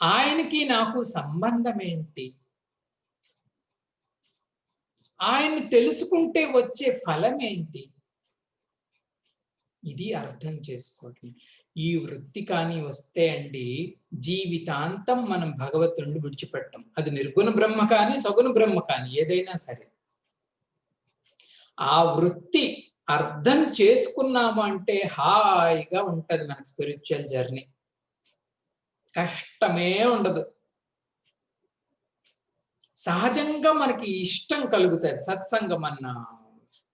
ఆయనకి నాకు సంబంధం ఏంటి? ఆయన్ని తెలుసుకుంటే వచ్చే ఫలం ఏంటి? ఇది అర్థం చేసుకోవటం. ఈ వృత్తి కానీ వస్తే అండి, జీవితాంతం మనం భగవంతుడిని విడిచిపెట్టం. అది నిర్గుణ బ్రహ్మ కానీ, సగుణ బ్రహ్మ కానీ ఏదైనా సరే. ఆ వృత్తి అర్థం చేసుకున్నాము అంటే హాయిగా ఉంటది మన స్పిరిచువల్ జర్నీ. కష్టమే ఉండదు. సహజంగా మనకి ఇష్టం కలుగుతుంది. సత్సంగం అన్నా,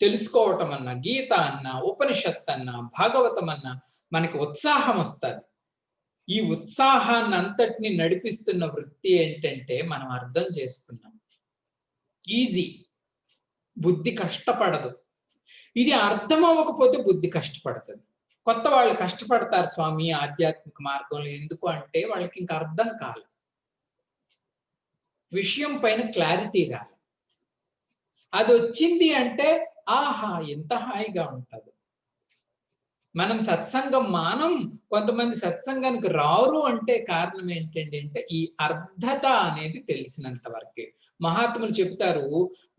తెలుసుకోవటం అన్నా, గీత అన్నా, ఉపనిషత్ అన్నా, భాగవతం అన్నా మనకి ఉత్సాహం వస్తుంది. ఈ ఉత్సాహాన్ని అంతటిని నడిపిస్తున్న వృత్తి ఏంటంటే మనం అర్థం చేసుకున్నాం. ఈజీ. బుద్ధి కష్టపడదు. ఇది అర్థం అవ్వకపోతే బుద్ధి కష్టపడుతుంది. కొత్త వాళ్ళు కష్టపడతారు స్వామి ఆధ్యాత్మిక మార్గంలో. ఎందుకు అంటే వాళ్ళకి ఇంకా అర్థం కాదు, విషయం పైన క్లారిటీ రాలి. అది వచ్చింది అంటే ఆహా ఎంత హాయిగా ఉంటుంది. మనం సత్సంగం మానం, కొంతమంది సత్సంగానికి రారు అంటే కారణం ఏంటండి అంటే ఈ అర్థత అనేది తెలిసినంత వరకే. మహాత్ములు చెప్తారు,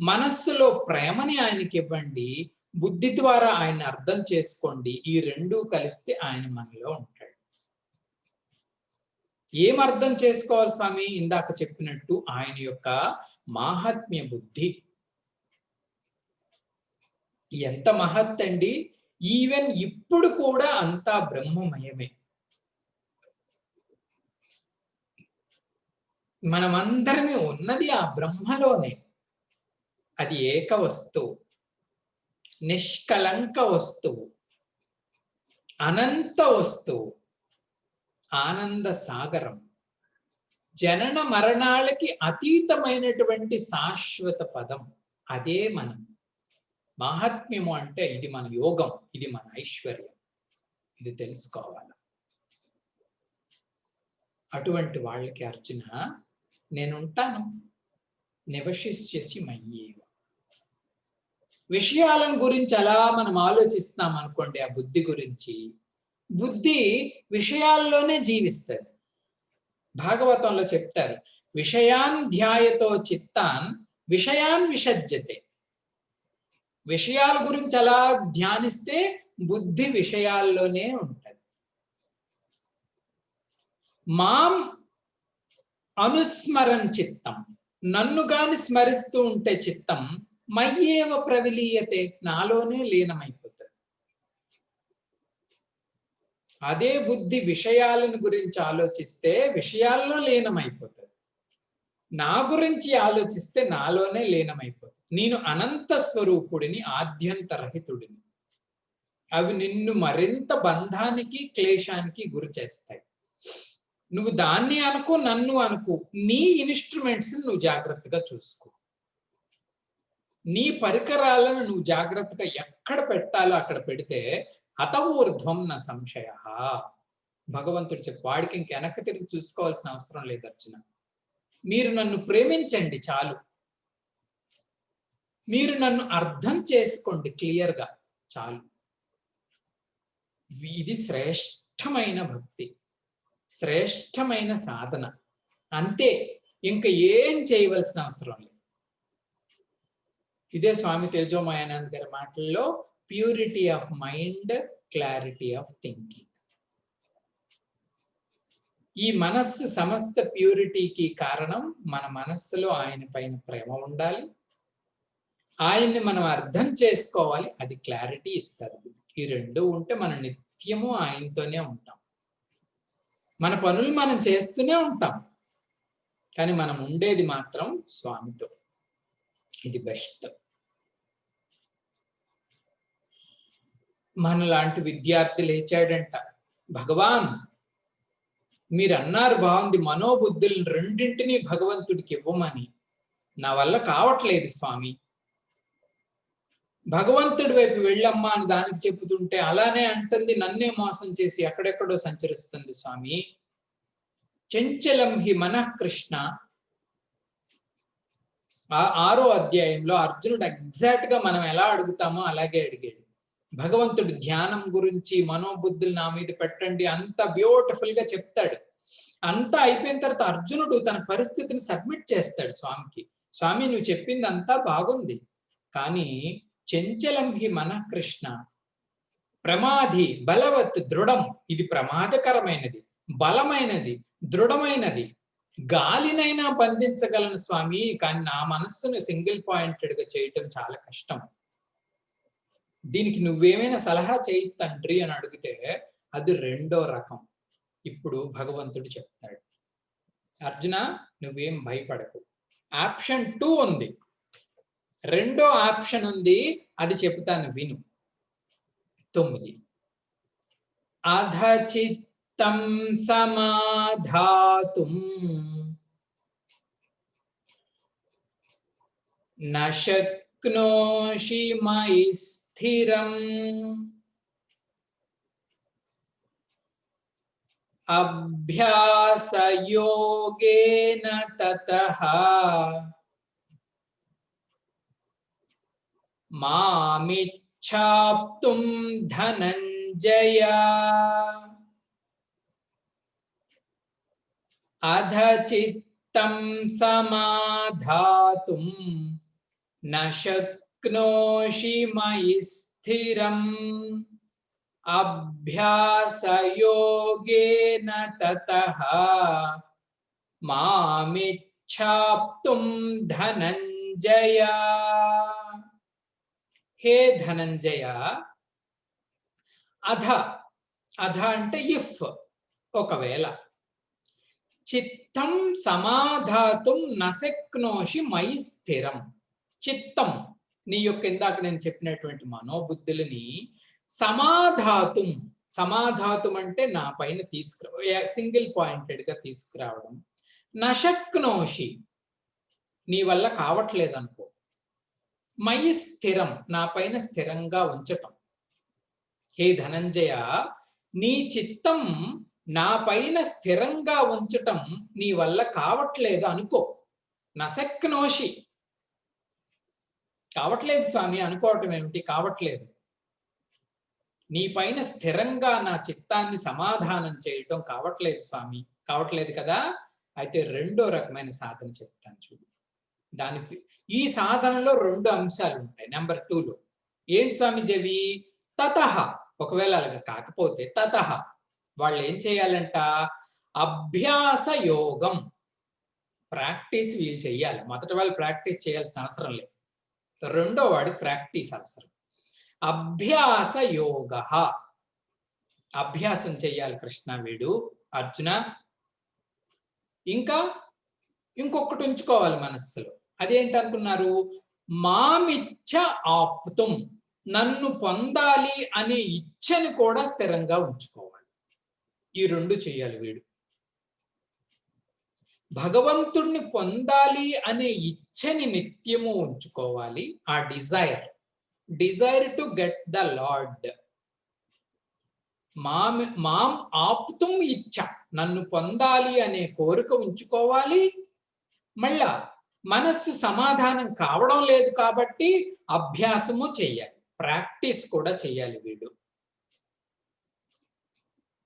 మనస్సులో ప్రేమని ఆయనకి ఇవ్వండి, బుద్ధి ద్వారా ఆయన అర్థం చేసుకోండి. ఈ రెండూ కలిస్తే ఆయన మనలో ఉంటాడు. ఏం అర్థం చేసుకోవాలి స్వామి? ఇందాక చెప్పినట్టు ఆయన యొక్క మాహాత్మ్య బుద్ధి. ఎంత మహత్ అండి! ఈవెన్ ఇప్పుడు కూడా అంతా బ్రహ్మమయమే. మనమందరమే ఉన్నది ఆ బ్రహ్మలోనే. అది ఏక వస్తువు, నిష్కలంక వస్తువు, అనంత వస్తువు, ఆనంద సాగరం, జనన మరణాలకి అతీతమైనటువంటి శాశ్వత పదం. అదే మనం. మహాత్మ్యము అంటే ఇది మన యోగం, ఇది మన ఐశ్వర్యం. ఇది తెలుసుకోవాలి. అటువంటి వాళ్ళకి అర్జున నేనుంటాను. నివశిష్యసి మయ్యేవ. విషయాలను గురించి అలా మనం ఆలోచిస్తున్నాం అనుకోండి, ఆ బుద్ధి గురించి, బుద్ధి విషయాల్లోనే జీవిస్తుంది. భాగవతంలో చెప్తారు, విషయాన్ ధ్యాయతో చిత్తాన్ విషయాన్ విసజ్జతే. విషయాల గురించి అలా ధ్యానిస్తే బుద్ధి విషయాల్లోనే ఉంటుంది. మాం అనుస్మరన్ చిత్తం, నన్ను గాని స్మరిస్తూ ఉంటే చిత్తం మయ్యేవ ప్రవిలీయతే, నాలోనే లీనమైపోతుంది. అదే బుద్ధి విషయాలను గురించి ఆలోచిస్తే విషయాల్లో లీనమైపోతుంది. నా గురించి ఆలోచిస్తే నాలోనే లీనమైపోతుంది. నేను అనంత స్వరూపుడిని, ఆద్యంతరహితుడిని. అవి నిన్ను మరింత బంధానికి, క్లేశానికి గురి చేస్తాయి. నువ్వు దాన్ని అనుకో, నన్ను అనుకో, నీ ఇన్స్ట్రుమెంట్స్ నువ్వు జాగ్రత్తగా చూసుకో. నీ పరికరాలను నువ్వు జాగ్రత్తగా ఎక్కడ పెట్టాలో అక్కడ పెడితే అతఊర్ధ్వం నా సంశయ. భగవంతుడు చెప్పు. వాడికి ఇంక వెనక్కి తిరిగి చూసుకోవాల్సిన అవసరం లేదు అర్జున. మీరు నన్ను ప్రేమించండి చాలు. మీరు నన్ను అర్థం చేసుకోండి క్లియర్గా చాలు. ఇది శ్రేష్టమైన భక్తి, శ్రేష్టమైన సాధన. అంతే, ఇంకా ఏం చేయవలసిన అవసరం లేదు. ఇదే స్వామి తేజోమయానంద్ గారి మాటల్లో purity of mind, clarity of thinking. ఈ మనస్సు సమస్త ప్యూరిటీకి కారణం మన మనస్సులో ఆయన పైన ప్రేమ ఉండాలి, ఆయన్ని మనం అర్థం చేసుకోవాలి, అది క్లారిటీ ఇస్తారు. ఈ రెండు ఉంటే మనం నిత్యము ఆయనతోనే ఉంటాం. మన పనులు మనం చేస్తూనే ఉంటాం, కానీ మనం ఉండేది మాత్రం స్వామితో. ఇది బెస్ట్. మనలాంటి విద్యార్థి లేచాడంట, భగవాన్ మీరు అన్నారు బాగుంది, మనోబుద్ధులను రెండింటినీ భగవంతుడికి ఇవ్వమని. నా వల్ల కావట్లేదు స్వామి. భగవంతుడి వైపు వెళ్ళమ్మా అని దానికి చెబుతుంటే అలానే అంటుంది, నన్నే మోసం చేసి ఎక్కడెక్కడో సంచరిస్తుంది స్వామి. చంచలం హి మనః కృష్ణ. 6వ అధ్యాయంలో అర్జునుడు ఎగ్జాక్ట్ గా మనం ఎలా అడుగుతామో అలాగే అడిగాడు. భగవంతుడు ధ్యానం గురించి, మనోబుద్ధులు నా మీద పెట్టండి, అంత బ్యూటిఫుల్ గా చెప్తాడు. అంతా అయిపోయిన తర్వాత అర్జునుడు తన పరిస్థితిని సబ్మిట్ చేస్తాడు స్వామికి. స్వామి నువ్వు చెప్పింది అంతా బాగుంది, కానీ చంచలం హి మనః కృష్ణ, ప్రమాది బలవత్ దృఢం. ఇది ప్రమాదకరమైనది, బలమైనది, దృఢమైనది. గాలినైనా బంధించగలను స్వామి, కానీ నా మనస్సును సింగిల్ పాయింటెడ్ గా చేయటం చాలా కష్టం. దీనికి నువ్వేమైనా సలహా చేయి తండ్రి అని అడిగితే అది రెండో రకం. ఇప్పుడు భగవంతుడు చెప్తాడు, అర్జున నువ్వేం భయపడకు. ఆప్షన్ 2 ఉంది, రెండో ఆప్షన్ ఉంది, అది చెప్తాను విను. 9 అధచిత్తం సమాధాతుం న శక్నోషి మయి స్థిరం అభ్యాసయోగేన తతః మామిచ్ఛాప్తుం ధనంజయ. అధచిత్తం సమాధాతుం న శక్నోషి మయి స్థిరం అభ్యాసయోగేన తతః మామిచ్ఛాప్తుం ధనంజయ. హే ధనంజయ, అధ అంటే ఇఫ్, ఒకవేళ, చిత్తం సమాధాతుం నశక్నోషి మయి స్థిరం. చిత్తం నీ యొక్క ఇందాక నేను చెప్పినటువంటి మనోబుద్ధులని సమాధాతుం, సమాధాతుం అంటే నా పైన సింగిల్ పాయింటెడ్ గా తీసుకురావడం. నశక్నోషి నీ వల్ల కావట్లేదు అనుకో. మయి స్థిరం నా పైన స్థిరంగా ఉంచటం. హే ధనంజయ, నీ చిత్తం నా పైన స్థిరంగా ఉంచటం నీ వల్ల కావట్లేదు అనుకో. నశక్నోషి, కావట్లేదు స్వామి అనుకోవటం ఏమిటి, కావట్లేదు. నీ పైన స్థిరంగా నా చిత్తాన్ని సమాధానం చేయటం కావట్లేదు స్వామి, కావట్లేదు కదా. అయితే రెండో రకమైన సాధన చెప్తాను చూడు. దానికి ఈ సాధనలో 2 అంశాలు ఉంటాయి. నెంబర్ 2లో ఏంటి స్వామి జవి? తతః, ఒకవేళ అలాగ కాకపోతే తతః వాళ్ళు ఏం చేయాలంట? అభ్యాస యోగం, ప్రాక్టీస్ వీళ్ళు చెయ్యాలి. మొదటి వాళ్ళు ప్రాక్టీస్ చేయాల్సిన అవసరం లేదు, రెండో వాడికి ప్రాక్టీస్ అవసరం. అభ్యాస యోగ, అభ్యాసం చెయ్యాలి కృష్ణ వీడు, అర్జున. ఇంకా ఇంకొకటి ఉంచుకోవాలి మనస్సులో. అదేంటనుకున్నారు? మామిచ్చ ఆప్తుం, నన్ను పొందాలి అనే ఇచ్చని కూడా స్థిరంగా ఉంచుకోవాలి. ఈ రెండు చేయాలి వీడు. భగవంతుణ్ణి పొందాలి అనే ఇచ్చని నిత్యము ఉంచుకోవాలి. ఆ desire to get the lord. మాం ఆప్తుం ఇచ్చ, నన్ను పొందాలి అనే కోరిక ఉంచుకోవాలి. మళ్ళా మనస్సు సమాధానం కావడం లేదు కాబట్టి అభ్యాసము చెయ్యాలి, ప్రాక్టీస్ కూడా చెయ్యాలి వీడు.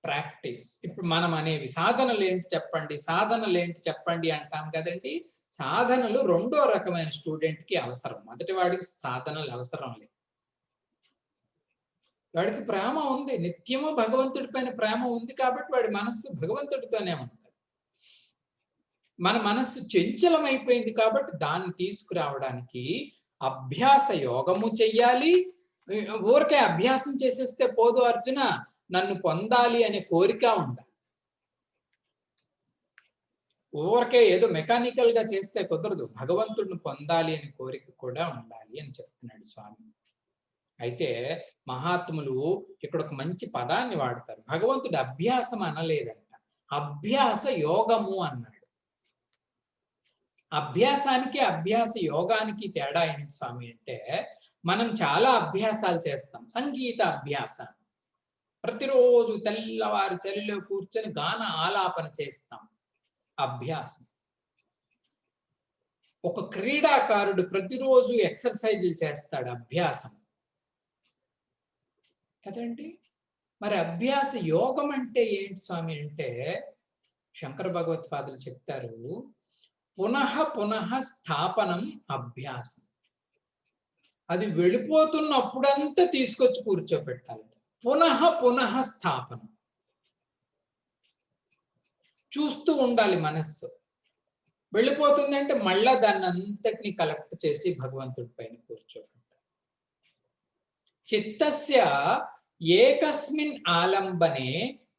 ప్రాక్టీస్. ఇప్పుడు మనం అనేవి సాధనలు ఏంటి చెప్పండి, సాధనలు ఏంటి చెప్పండి అంటాం కదండి. సాధనలు రెండో రకమైన స్టూడెంట్కి అవసరం. మొదటి వాడికి సాధనలు అవసరం లేదు. వాడికి ప్రేమ ఉంది, నిత్యము భగవంతుడి పైన ప్రేమ ఉంది కాబట్టి వాడి మనస్సు భగవంతుడితోనే ఉంటుంది. మన మనస్సు చంచలమైపోయింది కాబట్టి దాన్ని తీసుకురావడానికి అభ్యాస యోగము చెయ్యాలి. ఊరికే అభ్యాసం చేసేస్తే పోదు అర్జున, నన్ను పొందాలి అనే కోరిక ఉండాలి. ఊరికే ఏదో మెకానికల్ గా చేస్తే కుదరదు. భగవంతుడిని పొందాలి అనే కోరిక కూడా ఉండాలి అని చెప్తున్నాడు స్వామి. అయితే మహాత్ములు ఇక్కడ ఒక మంచి పదాన్ని వాడతారు. భగవంతుడి అభ్యాసం అనలేదంట, అభ్యాస యోగము అన్నాడు. అభ్యాసానికి అభ్యాస యోగానికి తేడా ఏంటి స్వామి అంటే, మనం చాలా అభ్యాసాలు చేస్తాం. సంగీత అభ్యాసం, ప్రతిరోజు తెల్లవారు చలిలో కూర్చొని గాన ఆలాపన చేస్తాం, అభ్యాసం. ఒక క్రీడాకారుడు ప్రతిరోజు ఎక్సర్సైజులు చేస్తాడు, అభ్యాసం కదండి. మరి అభ్యాస యోగం అంటే ఏంటి స్వామి అంటే, శంకర భగవత్పాదులు చెప్తారు, పునః పునః స్థాపనం అభ్యాసం. అది వెళ్ళిపోతున్నప్పుడంతా తీసుకొచ్చి కూర్చోబెట్టాలి. పునః పునః స్థాపనం చూస్తూ ఉండాలి మనస్సు. వెళ్ళిపోతుంది అంటే మళ్ళా దాన్ని అంతటిని కలెక్ట్ చేసి భగవంతుడి పైన కూర్చోబెట్టాలి. చిత్తస్య ఏకస్మిన్ ఆలంబనే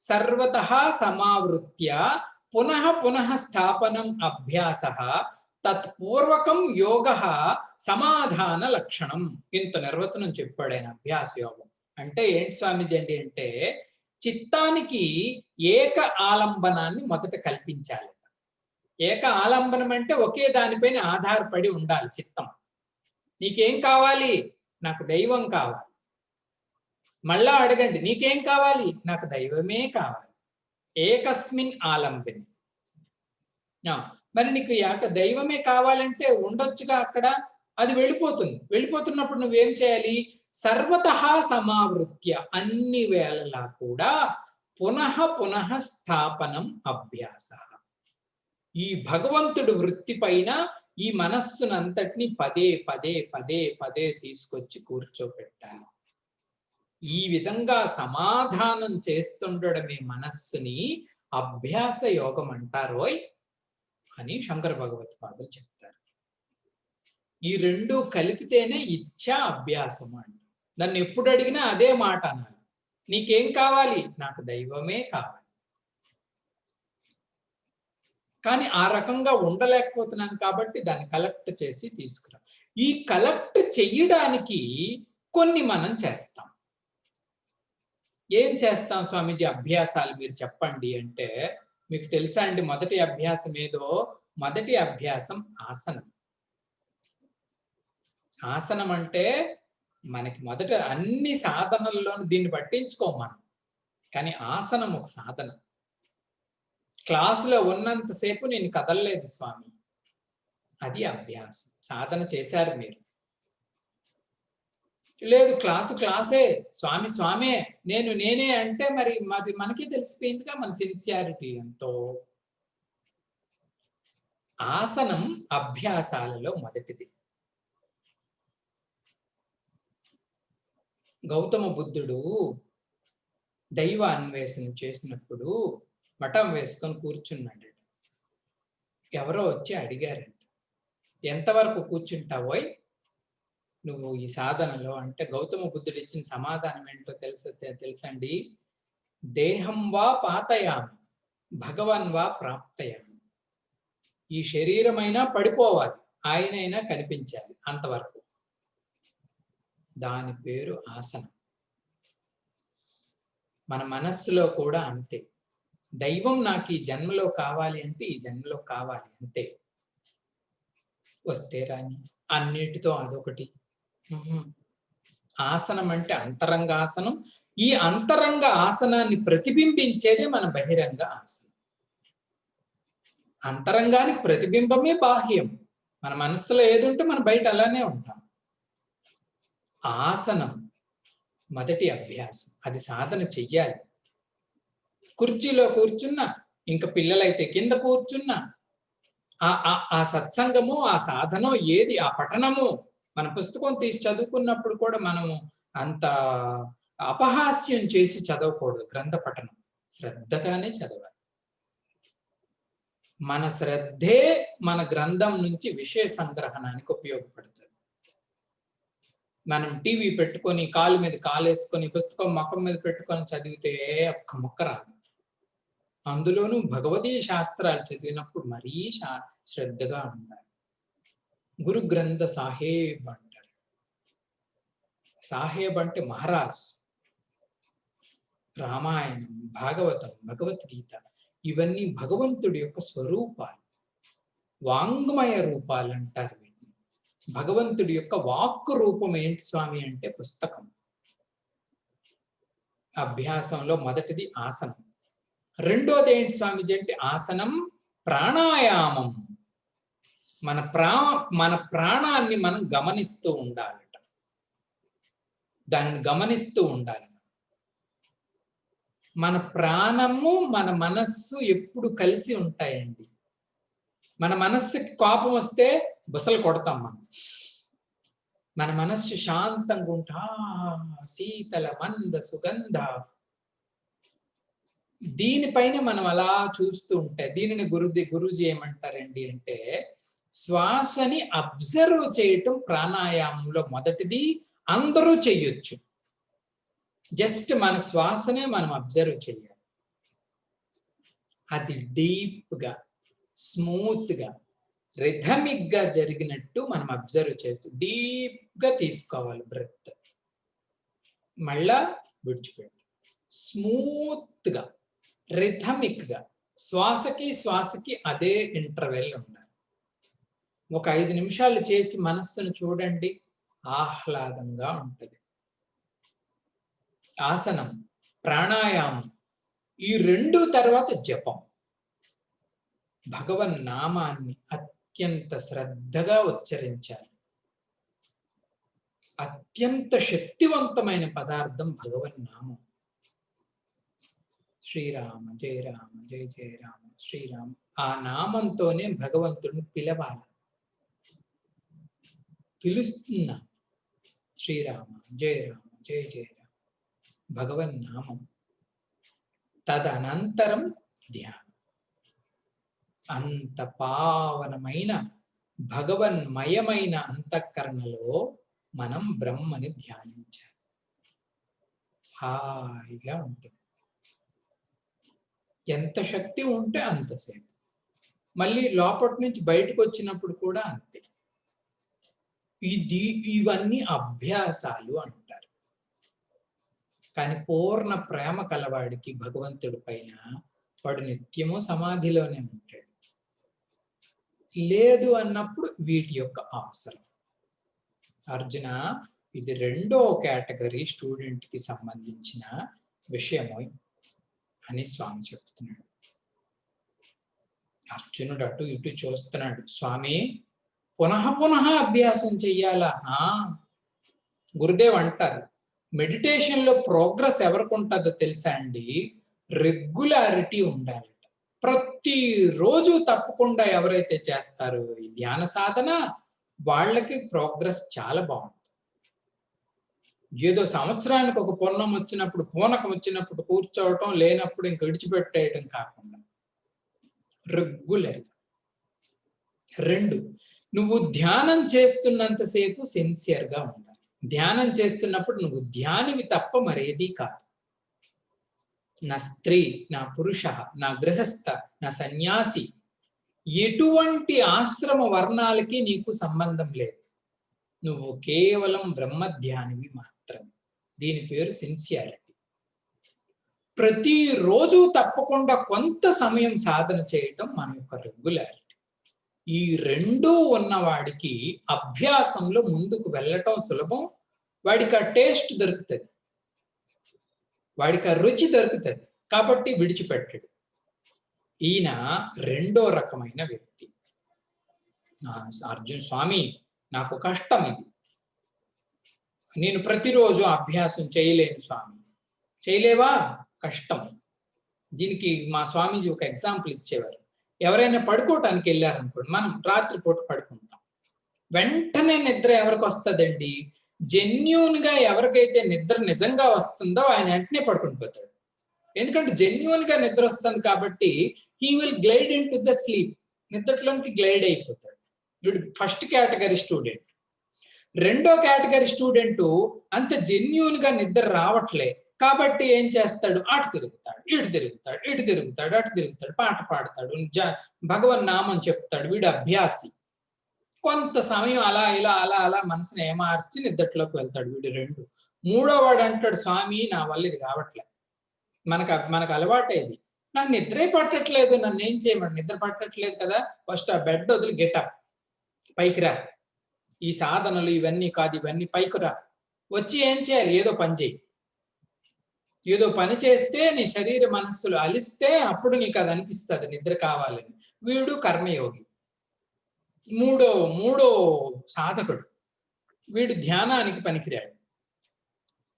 సర్వతః సమావృత్య పునః పునః స్థాపనం అభ్యాసః తత్పూర్వకం యోగః సమాధాన లక్షణం. ఇంత నిర్వచనం చెప్పాడు ఆయన అభ్యాస యోగం అంటే ఏంటి స్వామిజీ అండి అంటే, చిత్తానికి ఏక ఆలంబనాన్ని మొదట కల్పించాలి. ఏక ఆలంబనం అంటే ఒకే దానిపైన ఆధారపడి ఉండాలి చిత్తం. నీకేం కావాలి? నాకు దైవం కావాలి. మళ్ళా అడగండి, నీకేం కావాలి? నాకు దైవమే కావాలి. ఏకస్మిన్ ఆలంబని. మరి నీకు దైవమే కావాలంటే ఉండొచ్చుగా అక్కడ, అది వెళ్ళిపోతుంది. వెళ్ళిపోతున్నప్పుడు నువ్వేం చేయాలి? సర్వతః సమావృత్య, అన్ని వేళలా కూడా పునః పునః స్థాపనం అభ్యాస. ఈ భగవంతుడు వృత్తి పైన ఈ మనస్సునంతటిని పదే పదే పదే పదే తీసుకొచ్చి కూర్చోపెట్టాలి. ఈ విధంగా సమాధానం చేస్తుండడమే మనస్సుని అభ్యాస యోగం అంటారోయ్ అని శంకర భగవత్పాదులు చెప్తారు. ఈ రెండు కలిపితేనే ఇచ్చా అభ్యాసము అంట. నన్ను ఎప్పుడు అడిగినా అదే మాట అనాలి, నీకేం కావాలి? నాకు దైవమే కావాలి. కానీ ఆ రకంగా ఉండలేకపోతున్నాను కాబట్టి దాన్ని కలెక్ట్ చేసి తీసుకురా. ఈ కలెక్ట్ చెయ్యడానికి కొన్ని మనం చేస్తాం. ఏం చేస్తాం స్వామీజీ అభ్యాసాలు మీరు చెప్పండి అంటే, మీకు తెలుసా అండి మొదటి అభ్యాసం ఏదో? మొదటి అభ్యాసం ఆసనం. ఆసనం అంటే మనకి మొదట అన్ని సాధనల్లోనూ దీన్ని పట్టించుకోం మనం, కానీ ఆసనం ఒక సాధన. క్లాసులో ఉన్నంతసేపు నేను కదలలేదు స్వామి, అది అభ్యాసం. సాధన చేశారు మీరు. లేదు క్లాసే, స్వామి స్వామే, నేనే అంటే మరి మనకి తెలిసిపోయిందిగా మన సిన్సియారిటీ ఎంతో. ఆసనం అభ్యాసాలలో మొదటిది. గౌతమ బుద్ధుడు దైవ అన్వేషణ చేసినప్పుడు మఠం వేసుకొని కూర్చున్నాడు. ఎవరో వచ్చి అడిగారంట, ఎంతవరకు కూర్చుంటావోయ్ నువ్వు ఈ సాధనలో అంటే, గౌతమ బుద్ధుడు ఇచ్చిన సమాధానం ఏంటో తెలుసండి? దేహం వా పాతయామి, భగవన్ వా ప్రాప్తయామి. ఈ శరీరమైనా పడిపోవాలి, ఆయనైనా కనిపించాలి, అంతవరకు. దాని పేరు ఆసనం. మన మనస్సులో కూడా అంతే. దైవం నాకు ఈ జన్మలో కావాలి అంటే ఈ జన్మలో కావాలి అంతే. వస్తే రాని, అన్నిటితో అదొకటి. ఆసనం అంటే అంతరంగ ఆసనం. ఈ అంతరంగ ఆసనాన్ని ప్రతిబింబించేదే మన బహిరంగ ఆసనం. అంతరంగానికి ప్రతిబింబమే బాహ్యం. మన మనస్సులో ఏది ఉంటే మనం బయట అలానే ఉంటాం. ఆసనం మొదటి అభ్యాసం, అది సాధన చెయ్యాలి. కుర్చీలో కూర్చున్నా, ఇంకా పిల్లలైతే కింద కూర్చున్నా, ఆ సత్సంగము, ఆ సాధనం ఏది, ఆ పఠనము, మన పుస్తకం తీసి చదువుకున్నప్పుడు కూడా మనము అంత అపహాస్యం చేసి చదవకూడదు. గ్రంథ పఠనం శ్రద్ధగానే చదవాలి. మన శ్రద్ధే మన గ్రంథం నుంచి విషయ సంగ్రహణానికి ఉపయోగపడుతుంది. మనం టీవీ పెట్టుకొని కాలు మీద కాలేసుకొని పుస్తకం ముఖం మీద పెట్టుకొని చదివితే ఒక్క ముక్క రాదు. అందులోనూ భగవదీయ శాస్త్రాలు చదివినప్పుడు మరీ శ్రద్ధగా ఉండాలి. గురు గ్రంథ సాహేబ్ అంటారు. సాహేబ్ అంటే మహారాజ్. రామాయణం, భాగవతం, భగవద్గీత ఇవన్నీ భగవంతుడి యొక్క స్వరూపాలు, వాంగ్మయ రూపాలు అంటారు వీటిని. భగవంతుడి యొక్క వాక్కు రూపం ఏంటి స్వామి అంటే పుస్తకం. అభ్యాసంలో మొదటిది ఆసనం. రెండోది ఏంటి స్వామిజీ అంటే ఆసనం ప్రాణాయామం. మన ప్రాణాన్ని మనం గమనిస్తూ ఉండాలట. దానిని గమనిస్తూ ఉండాలి. మన ప్రాణము మన మనస్సు ఎప్పుడు కలిసి ఉంటాయండి. మన మనస్సుకి కోపం వస్తే బుసలు కొడతాం మనం. మన మనస్సు శాంతంగా ఉంటా, శీతల మంద సుగంధ, దీనిపైన మనం అలా చూస్తూ ఉంటే, దీనిని గురూజీ ఏమంటారండి అంటే, శ్వాసని అబ్జర్వ్ చేయటం ప్రాణాయామంలో మొదటిది. అందరూ చెయ్యొచ్చు. జస్ట్ మన శ్వాసనే మనం అబ్జర్వ్ చేయాలి. అది డీప్ గా, స్మూత్ గా, రిథమిక్ గా జరిగినట్టు మనం అబ్జర్వ్ చేస్తూ డీప్ గా తీసుకోవాలి బ్రెత్. మళ్ళా విడిచిపెట్టు. స్మూత్ గా, రిథమిక్ గా, శ్వాసకి అదే ఇంటర్వెల్ ఉండాలి. ఒక 5 నిమిషాలు చేసి మనస్సును చూడండి, ఆహ్లాదంగా ఉంటుంది. ఆసనం, ప్రాణాయామం, ఈ 2 తర్వాత జపం. భగవన్ నామాన్ని అత్యంత శ్రద్ధగా ఉచ్చరించాలి. అత్యంత శక్తివంతమైన పదార్థం భగవన్ నామం. శ్రీరామ జయ రామ జయ జయ రామ శ్రీరామ. ఆ నామంతోనే భగవంతుడిని పిలవాలి. పిలుస్తున్నా శ్రీరామ జయ రామ జయ జయ రామ, భగవన్ నామం. తదనంతరం ధ్యానం. అంత పావనమైన భగవన్మయమైన అంతఃకరణలో మనం బ్రహ్మని ధ్యానించాలి. హాయిగా ఉంటుంది. ఎంత శక్తి ఉంటే అంతసేపు. మళ్ళీ లోపటి నుంచి బయటకు వచ్చినప్పుడు కూడా అంతే. ఇవన్నీ అభ్యాసాలు అంటారు. కానీ పూర్ణ ప్రేమ కలవాడికి భగవంతుడి పైన వాడు నిత్యము సమాధిలోనే ఉంటాడు. లేదు అన్నప్పుడు వీటి యొక్క అవసరం. అర్జున, ఇది 2వ కేటగిరీ స్టూడెంట్ కి సంబంధించిన విషయము అని స్వామి చెప్తున్నాడు. అర్జునుడు అటు ఇటు చూస్తున్నాడు. స్వామి, పునః అభ్యాసం చెయ్యాలా? గురుదేవ్ అంటారు, మెడిటేషన్ లో ప్రోగ్రెస్ ఎవరికి ఉంటుందో తెలుసా అండి? రెగ్యులారిటీ ఉండాలి. ప్రతిరోజు తప్పకుండా ఎవరైతే చేస్తారో ఈ ధ్యాన సాధన, వాళ్ళకి ప్రోగ్రెస్ చాలా బాగుంటుంది. ఏదో సంవత్సరానికి ఒక పూర్ణకం వచ్చినప్పుడు కూర్చోవటం, లేనప్పుడు ఇంక విడిచిపెట్టేయడం కాకుండా రెగ్యులర్గా. 2, నువ్వు ధ్యానం చేస్తున్నంతసేపు సిన్సియర్గా ఉండాలి. ధ్యానం చేస్తున్నప్పుడు నువ్వు ధ్యానివి తప్ప మరేదీ కాదు. నా స్త్రీ, నా పురుష, నా గృహస్థ, నా సన్యాసి, ఎటువంటి ఆశ్రమ వర్ణాలకి నీకు సంబంధం లేదు. నువ్వు కేవలం బ్రహ్మధ్యానివి మాత్రమే. దీని పేరు సిన్సియారిటీ. ప్రతిరోజు తప్పకుండా కొంత సమయం సాధన చేయటం మన యొక్క రెగ్యులారిటీ. ఈ రెండూ ఉన్నవాడికి అభ్యాసంలో ముందుకు వెళ్ళటం సులభం. వాడికి ఆ టేస్ట్ దొరుకుతుంది, వాడికి ఆ రుచి దొరుకుతుంది, కాబట్టి విడిచిపెట్టడు. ఈయన రెండో రకమైన వ్యక్తి. అర్జున్ స్వామి, నాకు కష్టం ఇది, నేను ప్రతిరోజు అభ్యాసం చేయలేను స్వామి. చేయలేవా? కష్టం. దీనికి మా స్వామీజీ ఒక ఎగ్జాంపుల్ ఇచ్చేవారు. ఎవరైనా పడుకోవటానికి వెళ్ళారనుకోండి, మనం రాత్రిపూట పడుకుంటాం, వెంటనే నిద్ర ఎవరికి వస్తుందండి? జెన్యూన్ గా ఎవరికైతే నిద్ర నిజంగా వస్తుందో ఆయన వెంటనే పడుకుని పోతాడు. ఎందుకంటే జెన్యూన్ గా నిద్ర వస్తుంది కాబట్టి he will glide into the sleep. నిద్రలోనికి గ్లైడ్ అయిపోతాడు. వీడు ఫస్ట్ కేటగిరీ స్టూడెంట్. రెండో కేటగిరీ స్టూడెంట్ అంత జెన్యూన్ గా నిద్ర రావట్లే కాబట్టి ఏం చేస్తాడు? అటు తిరుగుతాడు, ఇటు తిరుగుతాడు, ఇటు తిరుగుతాడు, అటు తిరుగుతాడు, పాట పాడతాడు, భగవన్ నామం చెప్తాడు. వీడు అభ్యాసి. కొంత సమయం అలా ఇలా అలా అలా మనసుని ఏమార్చి నిద్రలోకి వెళ్తాడు వీడు. రెండు. మూడో వాడు అంటాడు, స్వామి నా వల్ల ఇది కావట్లే, మనకు అలవాటేది, నాకు నిద్రే పట్టట్లేదు, నన్ను ఏం చేయమండి? నిద్ర పట్టట్లేదు కదా, ఫస్ట్ ఆ బెడ్ వదిలి గెటప్, పైకి రా, ఈ సాధనలు ఇవన్నీ కాదు, ఇవన్నీ పైకి రా, వచ్చి ఏం చేయాలి? ఏదో పని చేయి. ఏదో పని చేస్తే నీ శరీర మనస్సులు అలిస్తే అప్పుడు నీకు అది అనిపిస్తుంది నిద్ర కావాలని. వీడు కర్మయోగి. మూడో సాధకుడు. వీడు ధ్యానానికి పనికిరాడు.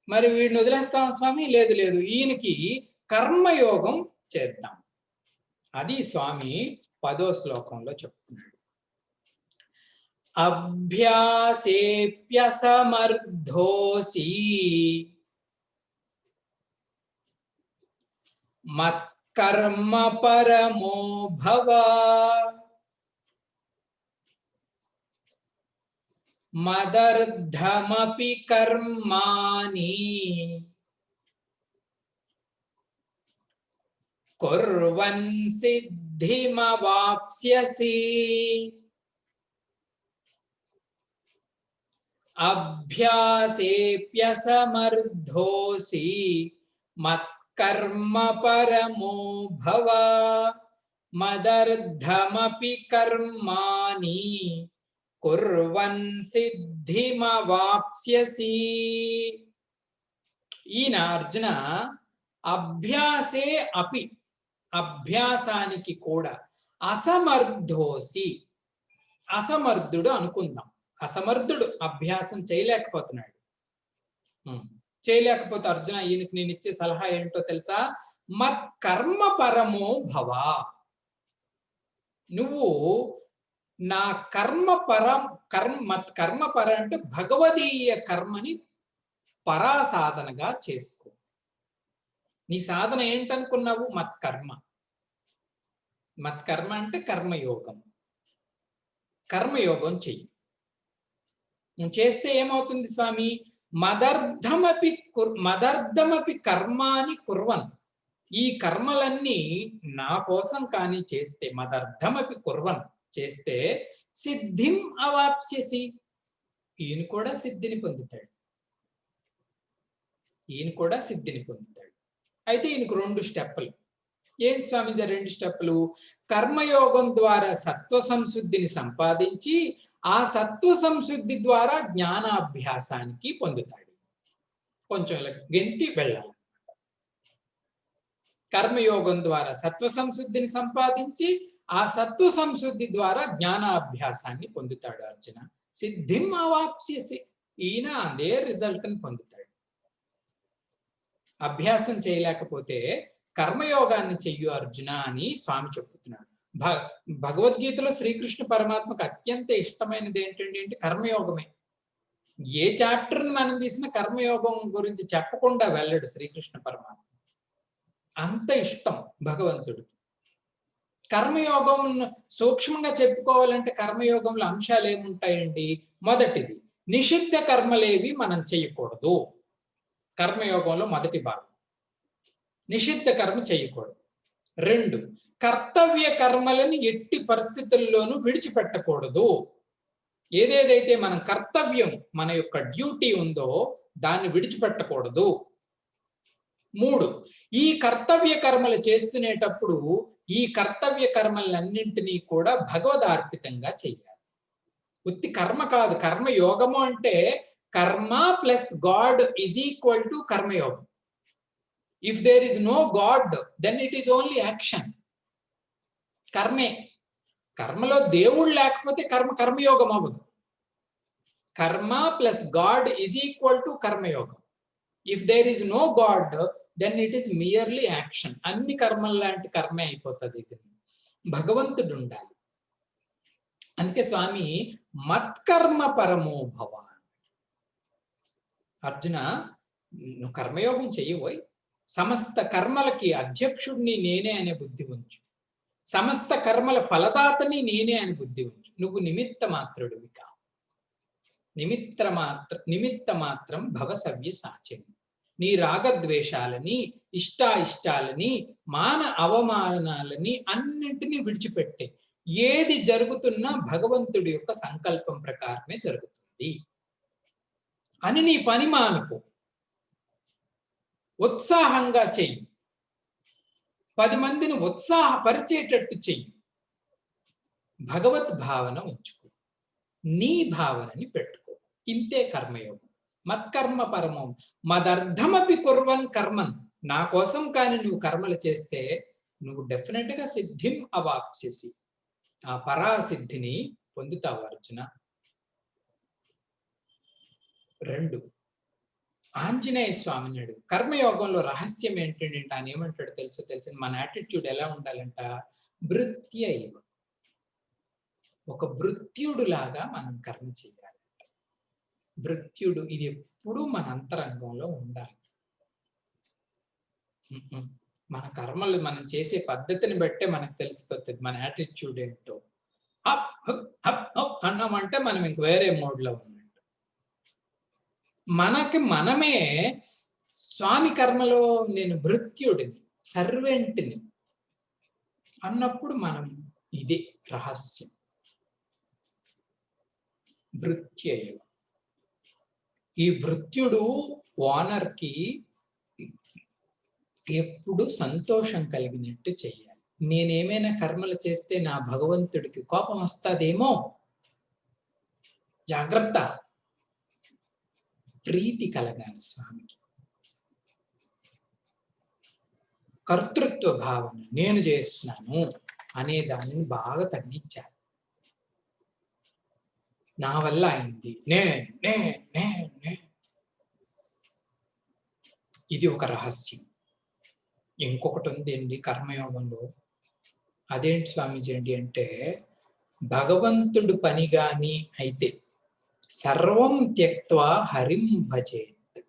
మరి వీడిని వదిలేస్తాం స్వామి? లేదు లేదు, ఈయనకి కర్మయోగం చేద్దాం. అది స్వామి 10వ శ్లోకంలో చెప్తున్నాడు. అభ్యాసేప్యసమర్థోసి మత్కర్మ పరమో భవ మదర్థమపి కర్మాణి కుర్వన్ సిద్ధిమవాప్స్యసి. అభ్యాసేప్యసమర్థోసి మత్కర్మ పరమో భవ మదర్థమపి కర్మాణి కుర్వన్ సిద్ధిమవాప్స్యసి. ఈయన అర్జున అభ్యాసే అపి, అభ్యాసానికి కూడా, అసమర్థోసి, అసమర్థుడు అనుకుందాం. అసమర్థుడు, అభ్యాసం చేయలేకపోతున్నాడు. చేయలేకపోతే అర్జున ఈయనకి నేను ఇచ్చే సలహా ఏంటో తెలుసా? మత్ కర్మ పరమో భవ. నువ్వు నా కర్మ మత్ కర్మ పర అంటే భగవదీయ కర్మని పరాసాధనగా చేసుకో. నీ సాధన ఏంటనుకున్నావు? మత్కర్మ. మత్కర్మ అంటే కర్మయోగం. కర్మయోగం చెయ్యి. చేస్తే ఏమవుతుంది స్వామి? మదర్థమపి కర్మాని కుర్వన్. ఈ కర్మలన్నీ నా కోసం కానీ చేస్తే, మదర్థమపి కుర్వన్ చేస్తే, సిద్ధిం అవాప్స్యసి, ఈయన కూడా సిద్ధిని పొందుతాడు. ఈయన కూడా సిద్ధిని పొందుతాడు. అయితే ఈయనకు 2 స్టెప్పులు. ఏంటి స్వామిజీ 2 స్టెప్పులు? కర్మయోగం ద్వారా సత్వ సంశుద్ధిని సంపాదించి ఆ సత్వ సంశుద్ధి ద్వారా జ్ఞానాభ్యాసానికి పొందుతాడు. కొంచెం ఇలా గెంతి వెళ్ళాలి. కర్మయోగం ద్వారా సత్వ సంశుద్ధిని సంపాదించి ఆ సత్వ సంశుద్ధి ద్వారా జ్ఞానాభ్యాసాన్ని పొందుతాడు అర్జున. సిద్ధిం అవాప్స్యసి, ఈయన అదే రిజల్ట్ని పొందుతాడు. అభ్యాసం చేయలేకపోతే కర్మయోగాన్ని చెయ్యు అర్జున అని స్వామి చెప్తున్నాడు. భగవద్గీతలో శ్రీకృష్ణ పరమాత్మకు అత్యంత ఇష్టమైనది ఏంటంటే కర్మయోగమే. ఏ చాప్టర్ని మనం తీసిన కర్మయోగం గురించి చెప్పకుండా వెళ్ళడు శ్రీకృష్ణ పరమాత్మ. అంత ఇష్టం భగవంతుడికి. కర్మయోగం సూక్ష్మంగా చెప్పుకోవాలంటే కర్మయోగంలో అంశాలు ఏముంటాయండి? మొదటిది, నిషిద్ధ కర్మలేవి మనం చేయకూడదు. కర్మయోగంలో మొదటి భాగం నిషిద్ధ కర్మ చేయకూడదు. 2, కర్తవ్య కర్మలను ఎట్టి పరిస్థితుల్లోనూ విడిచిపెట్టకూడదు. ఏదేదైతే మన కర్తవ్యం, మన యొక్క డ్యూటీ ఉందో దాన్ని విడిచిపెట్టకూడదు. 3, ఈ కర్తవ్య కర్మలు చేస్తునేటప్పుడు ఈ కర్తవ్య కర్మలన్నింటినీ కూడా భగవదార్పితంగా చెయ్యాలి. ఉత్తి కర్మ కాదు. కర్మయోగము అంటే karma plus god is equal to కర్మయోగం. If there is no god then it is only action. కర్మే. కర్మలో దేవుడు లేకపోతే కర్మయోగం అవ్వదు. Karma plus god is equal to కర్మయోగం. If there is no god then it is merely action. అన్ని కర్మల లాంటి కర్మే అయిపోతుంది. ఇది భగవంతుడు ఉండాలి. అందుకే స్వామి మత్కర్మ పరమో భవ. అర్జున, నువ్వు కర్మయోగం చెయ్యబోయ్. సమస్త కర్మలకి అధ్యక్షుడిని నేనే అనే బుద్ధి ఉంచు. సమస్త కర్మల ఫలదాతని నేనే అని బుద్ధి ఉంచు. నువ్వు నిమిత్త మాత్రుడివి కా. నిమిత్త మాత్రం భవ సవ్య సాచిని. నీ రాగద్వేషాలని, ఇష్టాయిష్టాలని, మాన అవమానాలని అన్నింటినీ విడిచిపెట్టే. ఏది జరుగుతున్నా భగవంతుడి యొక్క సంకల్పం ప్రకారమే జరుగుతుంది అని నీ పని మానుకో. ఉత్సాహంగా చెయ్యి. 10 మందిని ఉత్సాహపరిచేటట్టు చెయ్యి. భగవత్ భావన ఉంచుకో. నీ భావనని పెట్టుకో. ఇంతే కర్మయోగం. మత్కర్మ పరమం మదర్థమపి కుర్వన్ కర్మన్. నా కోసం కానీ నువ్వు కర్మలు చేస్తే నువ్వు డెఫినెట్ గా సిద్ధిం అవాప్స్యసి. ఆ పరాసిద్ధిని పొందుతావు అర్జున. 2, ఆంజనేయ స్వామిని అడుగు. కర్మయోగంలో రహస్యం ఏంటంటే ఆయన ఏమంటాడు తెలుసు మన యాటిట్యూడ్ ఎలా ఉండాలంట? భృత్యైవ. ఒక భృత్యుడు లాగా మనం కర్మ చేయాలి. భృత్యుడు ఇది ఎప్పుడూ మన అంతరంగంలో ఉండాలి. మన కర్మలు మనం చేసే పద్ధతిని బట్టే మనకు తెలిసిపోతుంది మన యాటిట్యూడ్ ఏంటో. అన్నామంటే మనం ఇంక వేరే మోడ్లో ఉన్నట్టు. మనమే స్వామి కర్మలో నేను భృత్యుడిని, సర్వెంట్ని అన్నప్పుడు మనం ఇదే రహస్యం. భృత్యైవ. ఈ భృత్యుడు ఓనర్కి ఎప్పుడు సంతోషం కలిగినట్టు చెయ్యాలి. నేనేమైనా కర్మలు చేస్తే నా భగవంతుడికి కోపం వస్తాదేమో, జాగ్రత్త. ప్రీతి కలగాలి స్వామికి. కర్తృత్వ భావన, నేను చేస్తున్నాను అనే దానిని బాగా తగ్గించాలి. నా వల్ల అయింది, నే ఇది ఒక రహస్యం. ఇంకొకటి ఉంది అండి కర్మయోగంలో. అదేంటి స్వామీజీ అండి అంటే, భగవంతుడు పని గాని అయితే సర్వం త్యక్త్వా హరిం భజేత్.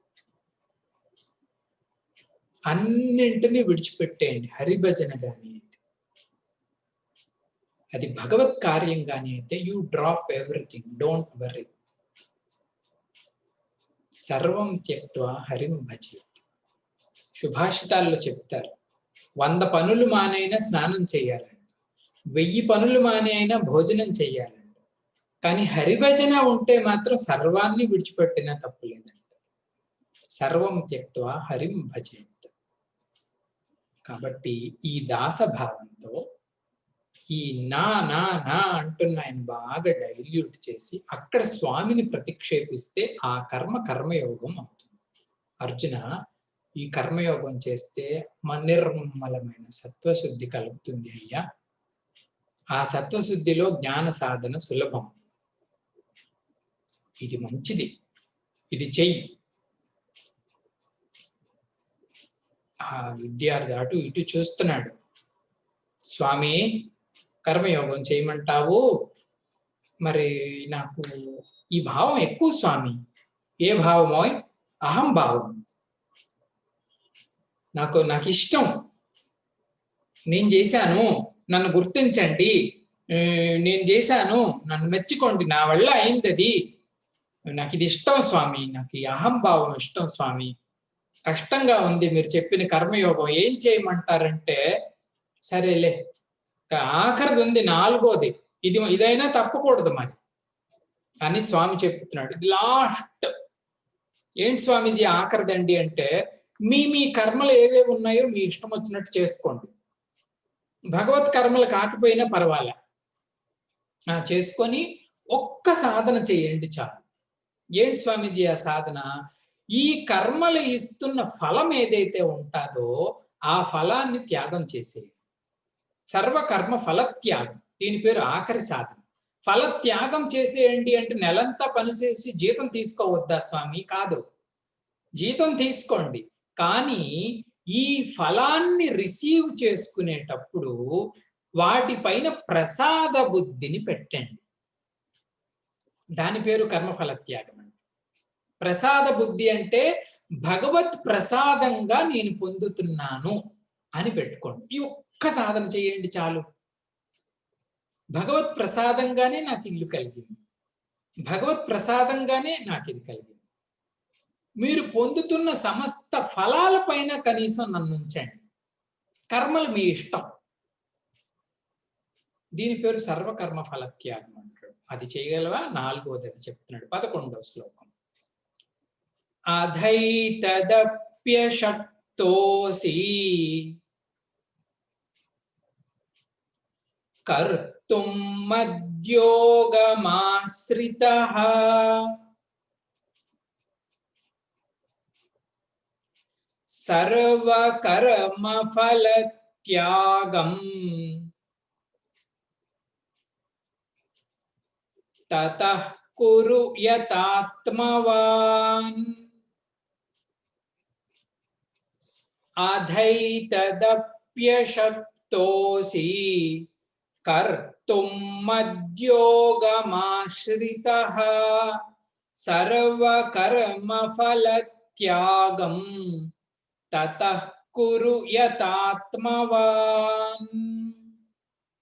అన్నింటినీ విడిచిపెట్టేయండి. హరిభజన గాని అయితే, అది భగవత్ కార్యం గాని అయితే, you drop everything, don't worry. సర్వం త్యక్త్వా హరిం భజేత్. సుభాషితాల్లో చెప్తారు, 100 పనులు మానైనా స్నానం చేయాలండి, 1000 పనులు మానే అయినా భోజనం చెయ్యాలండి. కానీ హరిభజన ఉంటే మాత్రం సర్వాన్ని విడిచిపెట్టినా తప్పులేదండి. సర్వం త్యక్త్వా హరిం భజేత్. కాబట్టి ఈ దాసభావంతో ఈ నా నా నా అంటున్న ఆయన బాగా డైల్యూట్ చేసి అక్కడ స్వామిని ప్రతిక్షేపిస్తే ఆ కర్మయోగం అవుతుంది. అర్జున, ఈ కర్మయోగం చేస్తే నిర్మలమైన సత్వశుద్ధి కలుగుతుంది అయ్యా. ఆ సత్వశుద్ధిలో జ్ఞాన సాధన సులభం. ఇది మంచిది, ఇది చెయ్యి. ఆ విద్యార్థి అటు ఇటు చూస్తున్నాడు. స్వామి, కర్మయోగం చేయమంటావు, మరి నాకు ఈ భావం ఎక్కువ స్వామి. ఏ భావమో? అహం భావం. నాకు ఇష్టం, నేను చేశాను, నన్ను గుర్తించండి, నేను చేశాను, నన్ను మెచ్చుకోండి, నా వల్ల అయింది అది, నాకు ఇది ఇష్టం స్వామి, నాకు ఈ అహంభావం ఇష్టం స్వామి. కష్టంగా ఉంది మీరు చెప్పిన కర్మయోగం, ఏం చేయమంటారంటే సరేలే ఆఖరిది ఉంది, నాలుగోది, ఇదైనా తప్పకూడదు మరి అని స్వామి చెప్తున్నాడు. లాస్ట్ ఏంటి స్వామీజీ ఆఖరిదండి అంటే, మీ కర్మలు ఏవేవి ఉన్నాయో మీ ఇష్టం వచ్చినట్టు చేసుకోండి, భగవత్ కర్మలు కాకపోయినా పర్వాలే, చేసుకొని ఒక్క సాధన చేయండి చాలు. ఏంటి స్వామీజీ ఆ సాధన? ఈ కర్మలు ఇస్తున్న ఫలం ఏదైతే ఉంటుందో ఆ ఫలాన్ని త్యాగం చేసేది. సర్వకర్మ ఫలత్యాగం, దీని పేరు ఆఖరి సాధన. ఫలత్యాగం చేసేయండి అంటే నెలంతా పనిచేసి జీతం తీసుకోవద్దా స్వామి? కాదు, జీతం తీసుకోండి, కానీ ఈ ఫలాన్ని రిసీవ్ చేసుకునేటప్పుడు వాటిపైన ప్రసాద బుద్ధిని పెట్టండి. దాని పేరు కర్మఫల త్యాగం అండి. ప్రసాద బుద్ధి అంటే భగవత్ ప్రసాదంగా నేను పొందుతున్నాను అని పెట్టుకోండి. ఈ ఒక్క సాధన చేయండి చాలు. భగవత్ ప్రసాదంగానే నాకు ఇల్లు కలిగింది, భగవత్ ప్రసాదంగానే నాకు ఇది కలిగింది. మీరు పొందుతున్న సమస్త ఫలాలపైన కనీసం నన్ను ఉంచండి, కర్మలు మీ ఇష్టం. దీని పేరు సర్వకర్మ ఫలత్యాగం అంటాడు. అది చేయగలవా? నాలుగోది అది చెప్తున్నాడు 11వ శ్లోకం. అధైతదప్యశక్తోసి కర్తుం మద్యోగమాశ్రితః సర్వకర్మఫలత్యాగం తతః కురు యతాత్మవాన్. అధైతదప్యశక్తోసి కర్తుం మద్యోగమాశ్రితః సర్వకర్మఫలత్యాగం తతః కురు యతాత్మవాన్.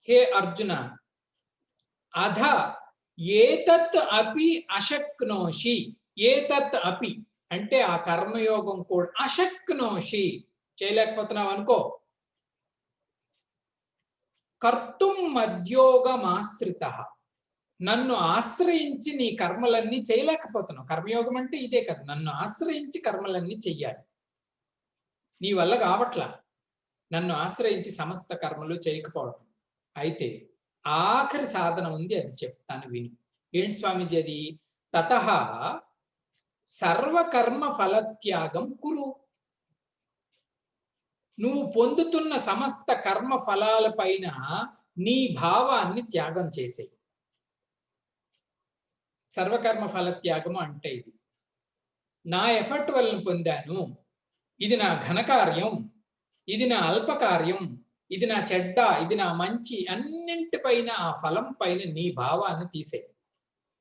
హే అర్జున, అధ ఏతత్ అపి అశక్నోషి. ఏతత్ అపి అంటే ఆ కర్మయోగం కూడా, అశక్నోషి చేయలేకపోతున్నావు అనుకో, కర్తుం మద్యోగమాశ్రిత నన్ను ఆశ్రయించి నీ కర్మలన్నీ చేయలేకపోతున్నావు. కర్మయోగం అంటే ఇదే కదా, నన్ను ఆశ్రయించి కర్మలన్నీ చెయ్యాలి. నీ వల్ల కావట్లా, నన్ను ఆశ్రయించి సమస్త కర్మలు చేయకపోవడం. అయితే ఆఖరి సాధన ఉంది, అది చెప్తాను విను. ఏంటి స్వామీజీ అది? తతః సర్వకర్మ ఫలత్యాగం కురు. నువ్వు పొందుతున్న సమస్త కర్మ ఫలాల పైన నీ భావాన్ని త్యాగం చేసేయి. సర్వకర్మ ఫలత్యాగము అంటే ఇది, నా ఎఫర్ట్ వల్ల పొందాను, ఇది నా ఘనకార్యం, ఇది నా అల్పకార్యం, ఇది నా చెడ్డ, ఇది నా మంచి, అన్నింటిపైన ఆ ఫలం పైన నీ భావాన్ని తీసేయి.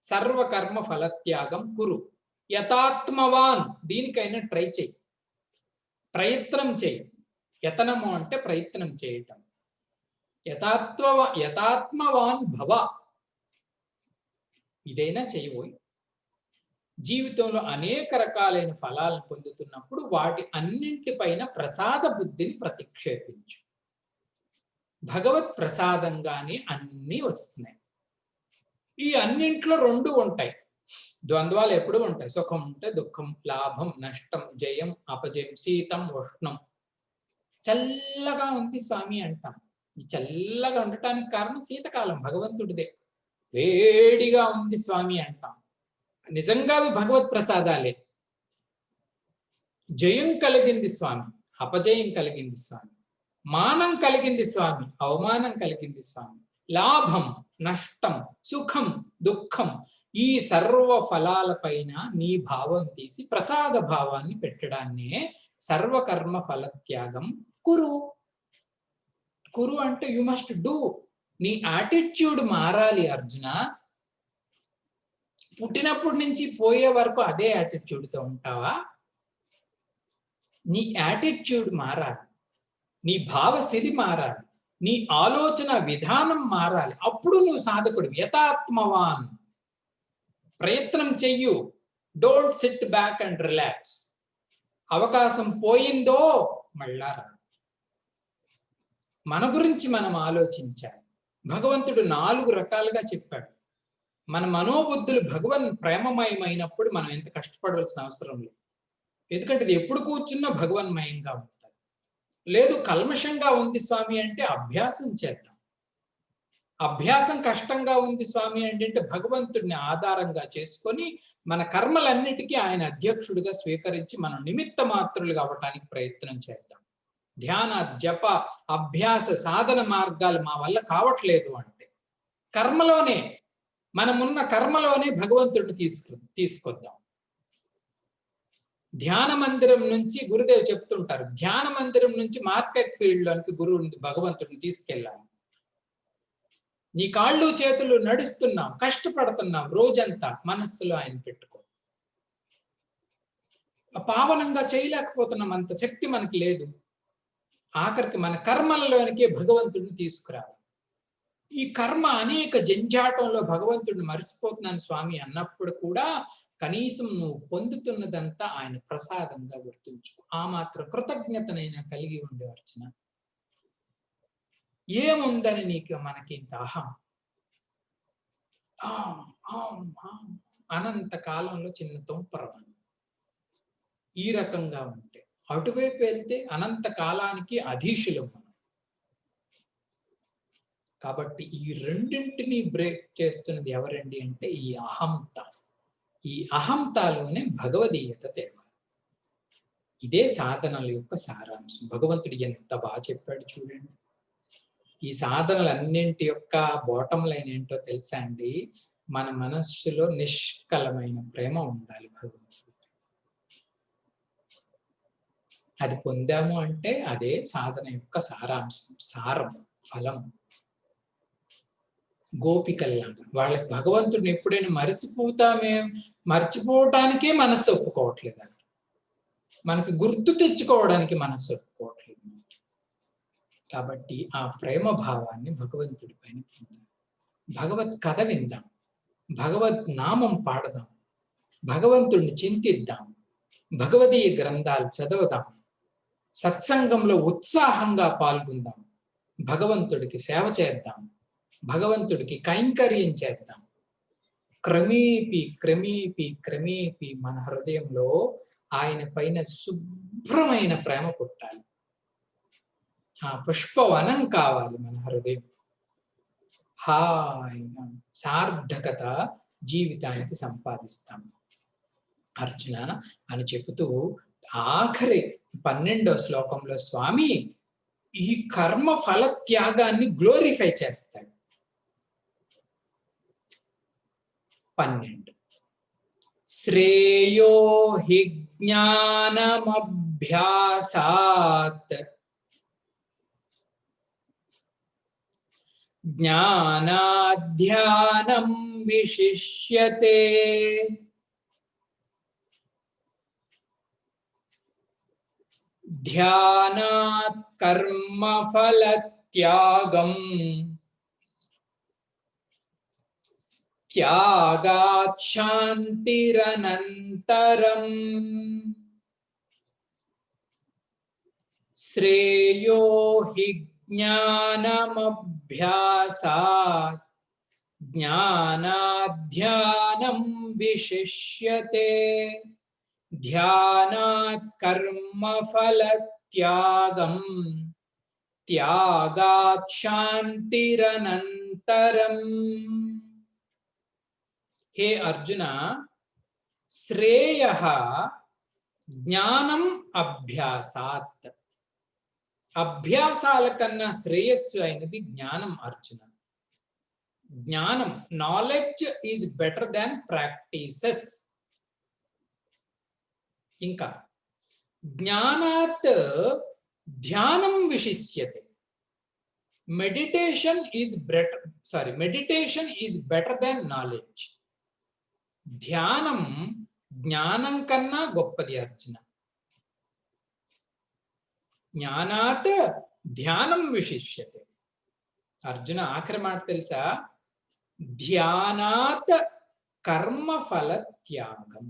సర్వకర్మ ఫలత్యాగం కురు యతాత్మవాన్. దీనికైనా ట్రై చేయి, ప్రయత్నం చేయి. యతనము అంటే ప్రయత్నం చేయటం. యతాత్మవాన్ భవ. ఇదైనా చేయబోయి జీవితంలో అనేక రకాలైన ఫలాలను పొందుతున్నప్పుడు వాటి అన్నింటిపైన ప్రసాద బుద్ధిని ప్రతిక్షేపించు. భగవత్ ప్రసాదంగానే అన్నీ వస్తున్నాయి. ఈ అన్నింట్లో రెండు ఉంటాయి, ద్వంద్వాలు ఎప్పుడు ఉంటాయి. సుఖం ఉంటే దుఃఖం, లాభం నష్టం, జయం అపజయం, శీతం ఉష్ణం. చల్లగా ఉంది స్వామి అంటాం. ఈ చల్లగా ఉండటానికి కారణం శీతకాలం భగవంతుడిదే. వేడిగా ఉంది స్వామి అంటాం, నిజంగా అవి భగవత్ ప్రసాదాలే. జయం కలిగింది స్వామి, అపజయం కలిగింది స్వామి, మానం కలిగింది స్వామి, అవమానం కలిగింది స్వామి, లాభం నష్టం, సుఖం దుఃఖం, ఈ సర్వ ఫలాలపైన నీ భావం తీసి ప్రసాద భావాన్ని పెట్టడాన్నే సర్వకర్మ ఫలత్యాగం కురు. కురు అంటే యు మస్ట్ డూ. నీ యాటిట్యూడ్ మారాలి అర్జున. పుట్టినప్పటి నుంచి పోయే వరకు అదే యాటిట్యూడ్తో ఉంటావా? నీ యాటిట్యూడ్ మారాలి, నీ భావసిరి మారాలి, నీ ఆలోచన విధానం మారాలి. అప్పుడు నువ్వు సాధకుడు. యతాత్మవాన్. ప్రయత్నం చెయ్యు. Don't SIT back and relax. అవకాశం పోయిందో మళ్ళా రా. మన గురించి మనం ఆలోచించాలి. భగవంతుడు 4 రకాలుగా చెప్పాడు. మన మనోబుద్ధులు భగవన్ ప్రేమమయమైనప్పుడు మనం ఎంత కష్టపడవలసిన అవసరం లేదు. ఎందుకంటే ఇది ఎప్పుడు కూర్చున్నా భగవన్మయంగా ఉంటుంది. లేదు కల్మషంగా ఉంది స్వామి అంటే అభ్యాసం చేద్దాం. అభ్యాసం కష్టంగా ఉంది స్వామి అంటే భగవంతుడిని ఆధారంగా చేసుకొని మన కర్మలన్నిటికీ ఆయన అధ్యక్షుడిగా స్వీకరించి మనం నిమిత్త మాత్రులుగా అవ్వటానికి ప్రయత్నం చేద్దాం. ధ్యాన జప అభ్యాస సాధన మార్గాలు మా వల్ల కావట్లేదు అంటే కర్మలోనే మనమున్న కర్మలోనే భగవంతుడిని తీసుకొద్దాం. ధ్యాన మందిరం నుంచి గురుదేవ్ చెప్తుంటారు, ధ్యాన మందిరం నుంచి మార్కెట్ ఫీల్డ్ లోనికి భగవంతుడిని తీసుకెళ్ళాలి. నీ కాళ్ళు చేతులు నడుస్తున్నాం, కష్టపడుతున్నాం రోజంతా, మనస్సులో ఆయన పెట్టుకో. పావనంగా చేయలేకపోతున్నాం, అంత శక్తి మనకి లేదు. ఆఖరికి మన కర్మలలోనికే భగవంతుడిని తీసుకురావాలి. ఈ కర్మ అనేక జంజాటంలో భగవంతుడిని మరిసిపోతున్నాను స్వామి అన్నప్పుడు కూడా కనీసం నువ్వు పొందుతున్నదంతా ఆయన ప్రసాదంగా గుర్తుంచుకో. ఆ మాత్రం కృతజ్ఞతనైనా కలిగి ఉండే అర్చన. ఏముందని నీకు మనకి ఇంత అహం? అనంత కాలంలో చిన్న తుంపరం. ఈ రకంగా ఉంటే అటువైపు వెళ్తే అనంత కాలానికి అధీశులం మనం. కాబట్టి ఈ రెండింటిని బ్రేక్ చేస్తున్నది ఎవరండి అంటే ఈ అహంత. ఈ అహంతలోనే భగవదీయత తేవాలి. ఇదే సాధనల యొక్క సారాంశం. భగవంతుడు ఎంత బాగా చెప్పాడు చూడండి. ఈ సాధనలన్నింటి యొక్క బాటం లైన్ ఏంటో తెలుసా అండి? మన మనస్సులో నిష్కలమైన ప్రేమ ఉండాలి భగవంతుడు. అది పొందాము అంటే అదే సాధన యొక్క సారాంశం, సారం, ఫలం. గోపికల్లాగా వాళ్ళకి భగవంతుడిని ఎప్పుడైనా మర్చిపోవటానికే మనస్సు ఒప్పుకోవట్లేదు. అది మనకి గుర్తు తెచ్చుకోవడానికి మనస్సు ఒప్పుకోవట్లేదు. కాబట్టి ఆ ప్రేమ భావాన్ని భగవంతుడి పైన పొందాలి. భగవత్ కథ విందాం, భగవద్ నామం పాడదాం, భగవంతుడిని చింతిద్దాం, భగవదీయ గ్రంథాలు చదవదాం, సత్సంగంలో ఉత్సాహంగా పాల్గొందాం, భగవంతుడికి సేవ చేద్దాం, భగవంతుడికి కైంకర్యం చేద్దాం. క్రమేపీ క్రమేపీ క్రమేపీ మన హృదయంలో ఆయన పైన శుభ్రమైన ప్రేమ పుట్టాలి. ఆ పుష్పవనం కావాలి మన హృదయం. హాయిగా సార్థకత జీవితానికి సంపాదిస్తాం అర్జున అని చెబుతూ ఆఖరి 12వ శ్లోకంలో స్వామి ఈ కర్మ ఫల త్యాగాన్ని గ్లోరిఫై చేస్తాడు. 12 శ్రేయో హి జ్ఞానమభ్యాసాత్ జ్ఞానాధ్యానం విశిష్యతే ధ్యానాత్ కర్మఫల త్యాగం త్యాగాత్ శాంతిరనంతరం శ్రేయో హి జ్ఞానమభ్యాసాత్ జ్ఞానాధ్యానం విశిష్యతే ధ్యానాత్ కర్మఫల త్యాగం త్యాగాత్ శాంతిరనంతరం. హే అర్జున, శ్రేయః జ్ఞానం అభ్యాసాత్. అభ్యాసాల కన్నా శ్రేయస్సు అయినది జ్ఞానం అర్జున. జ్ఞానం, knowledge is better than practices. ఇంకా జ్ఞానాత్ ధ్యానం విశిష్యతే. Meditation is better than knowledge. ధ్యానం జ్ఞానం కన్నా గొప్పది అర్జున. జ్ఞానాత్ ధ్యానం విశిష్యతే. అర్జున ఆఖరి మాట తెలుసా? ధ్యానాత్ కర్మఫల త్యాగం.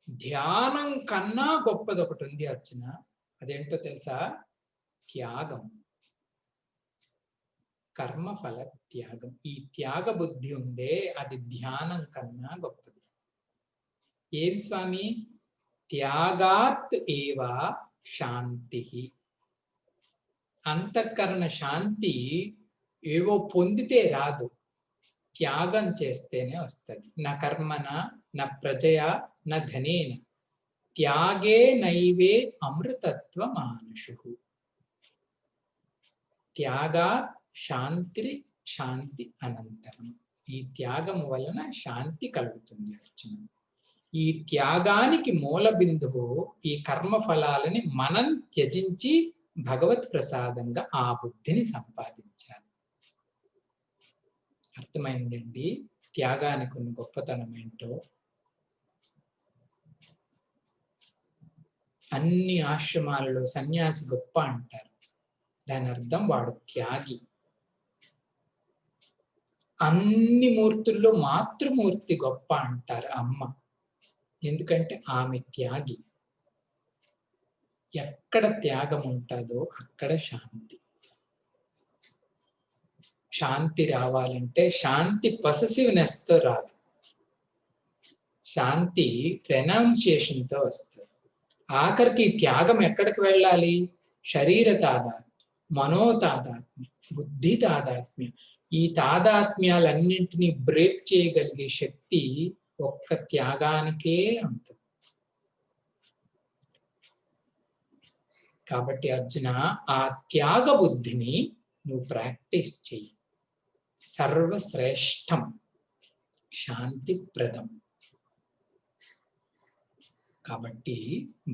ధ్యానం కన్నా గొప్పది ఒకటి ఉంది అర్జున. అదేంటో తెలుసా? త్యాగం. కర్మఫల త్యాగం. ఈ త్యాగ బుద్ధి ఉందే అది ధ్యానం కన్నా గొప్పది. ఏం స్వామి? త్యాగాత్ ఏవా శాంతి. అంతఃకరణ శాంతి ఏవో పొందితే రాదు, త్యాగం చేస్తేనే వస్తుంది. నా కర్మన, నా ప్రజయా, నా ధనేన త్యాగే నైవే అమృతత్వ మానుషు. త్యాగాత్ శాంతి అనంతరం. ఈ త్యాగం వలన శాంతి కలుగుతుంది అర్జున. ఈ త్యాగానికి మూల బిందువు ఈ కర్మ ఫలాలని మనం త్యజించి భగవత్ ప్రసాదంగా ఆ బుద్ధిని సంపాదించాలి. అర్థమైందండి త్యాగానికి ఉన్న గొప్పతనం ఏంటో. అన్ని ఆశ్రమాలలో సన్యాసి గొప్ప అంటారు, దాని అర్థం వాడు త్యాగి. అన్ని మూర్తుల్లో మాతృమూర్తి గొప్ప అంటారు అమ్మ, ఎందుకంటే ఆమె త్యాగి. ఎక్కడ త్యాగం ఉంటుందో అక్కడ శాంతి. శాంతి రావాలంటే శాంతి పొసెసివ్నెస్తో రాదు, శాంతి రెనౌన్సియేషన్తో వస్తుంది. ఆఖరికి త్యాగం ఎక్కడికి వెళ్ళాలి? శరీర తాదాత్మ్యం, మనో తాదాత్మ్యం, బుద్ధి తాదాత్మ్యం. ఈ తాదాత్మ్యాలన్నింటినీ బ్రేక్ చేయగలిగే శక్తి ఒక్క త్యాగానికే ఉంటుంది. కాబట్టి అర్జున, ఆ త్యాగ బుద్ధిని నువ్వు ప్రాక్టీస్ చెయ్యి. సర్వశ్రేష్టం, శాంతిప్రదం. కాబట్టి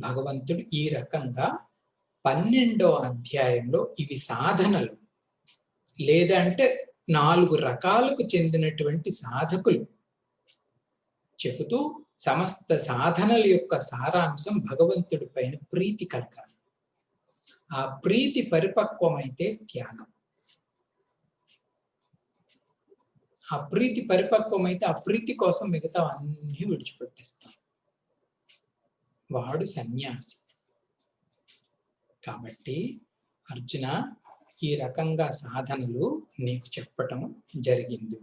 భగవంతుడు ఈ రకంగా 12వ అధ్యాయంలో ఇవి సాధనలు, లేదంటే 4 రకాలకు చెందినటువంటి సాధకులు చెబుతూ సమస్త సాధనల యొక్క సారాంశం భగవంతుడి పైన ప్రీతి కలగాలి. ఆ ప్రీతి పరిపక్వమైతే త్యాగం. ఆ ప్రీతి పరిపక్వమైతే ఆ ప్రీతి కోసం మిగతా అన్నీ విడిచిపెట్టేస్తాం. వాడు సన్యాసి. కాబట్టి అర్జున, ఈ రకంగా సాధనలు నీకు చెప్పటం జరిగింది.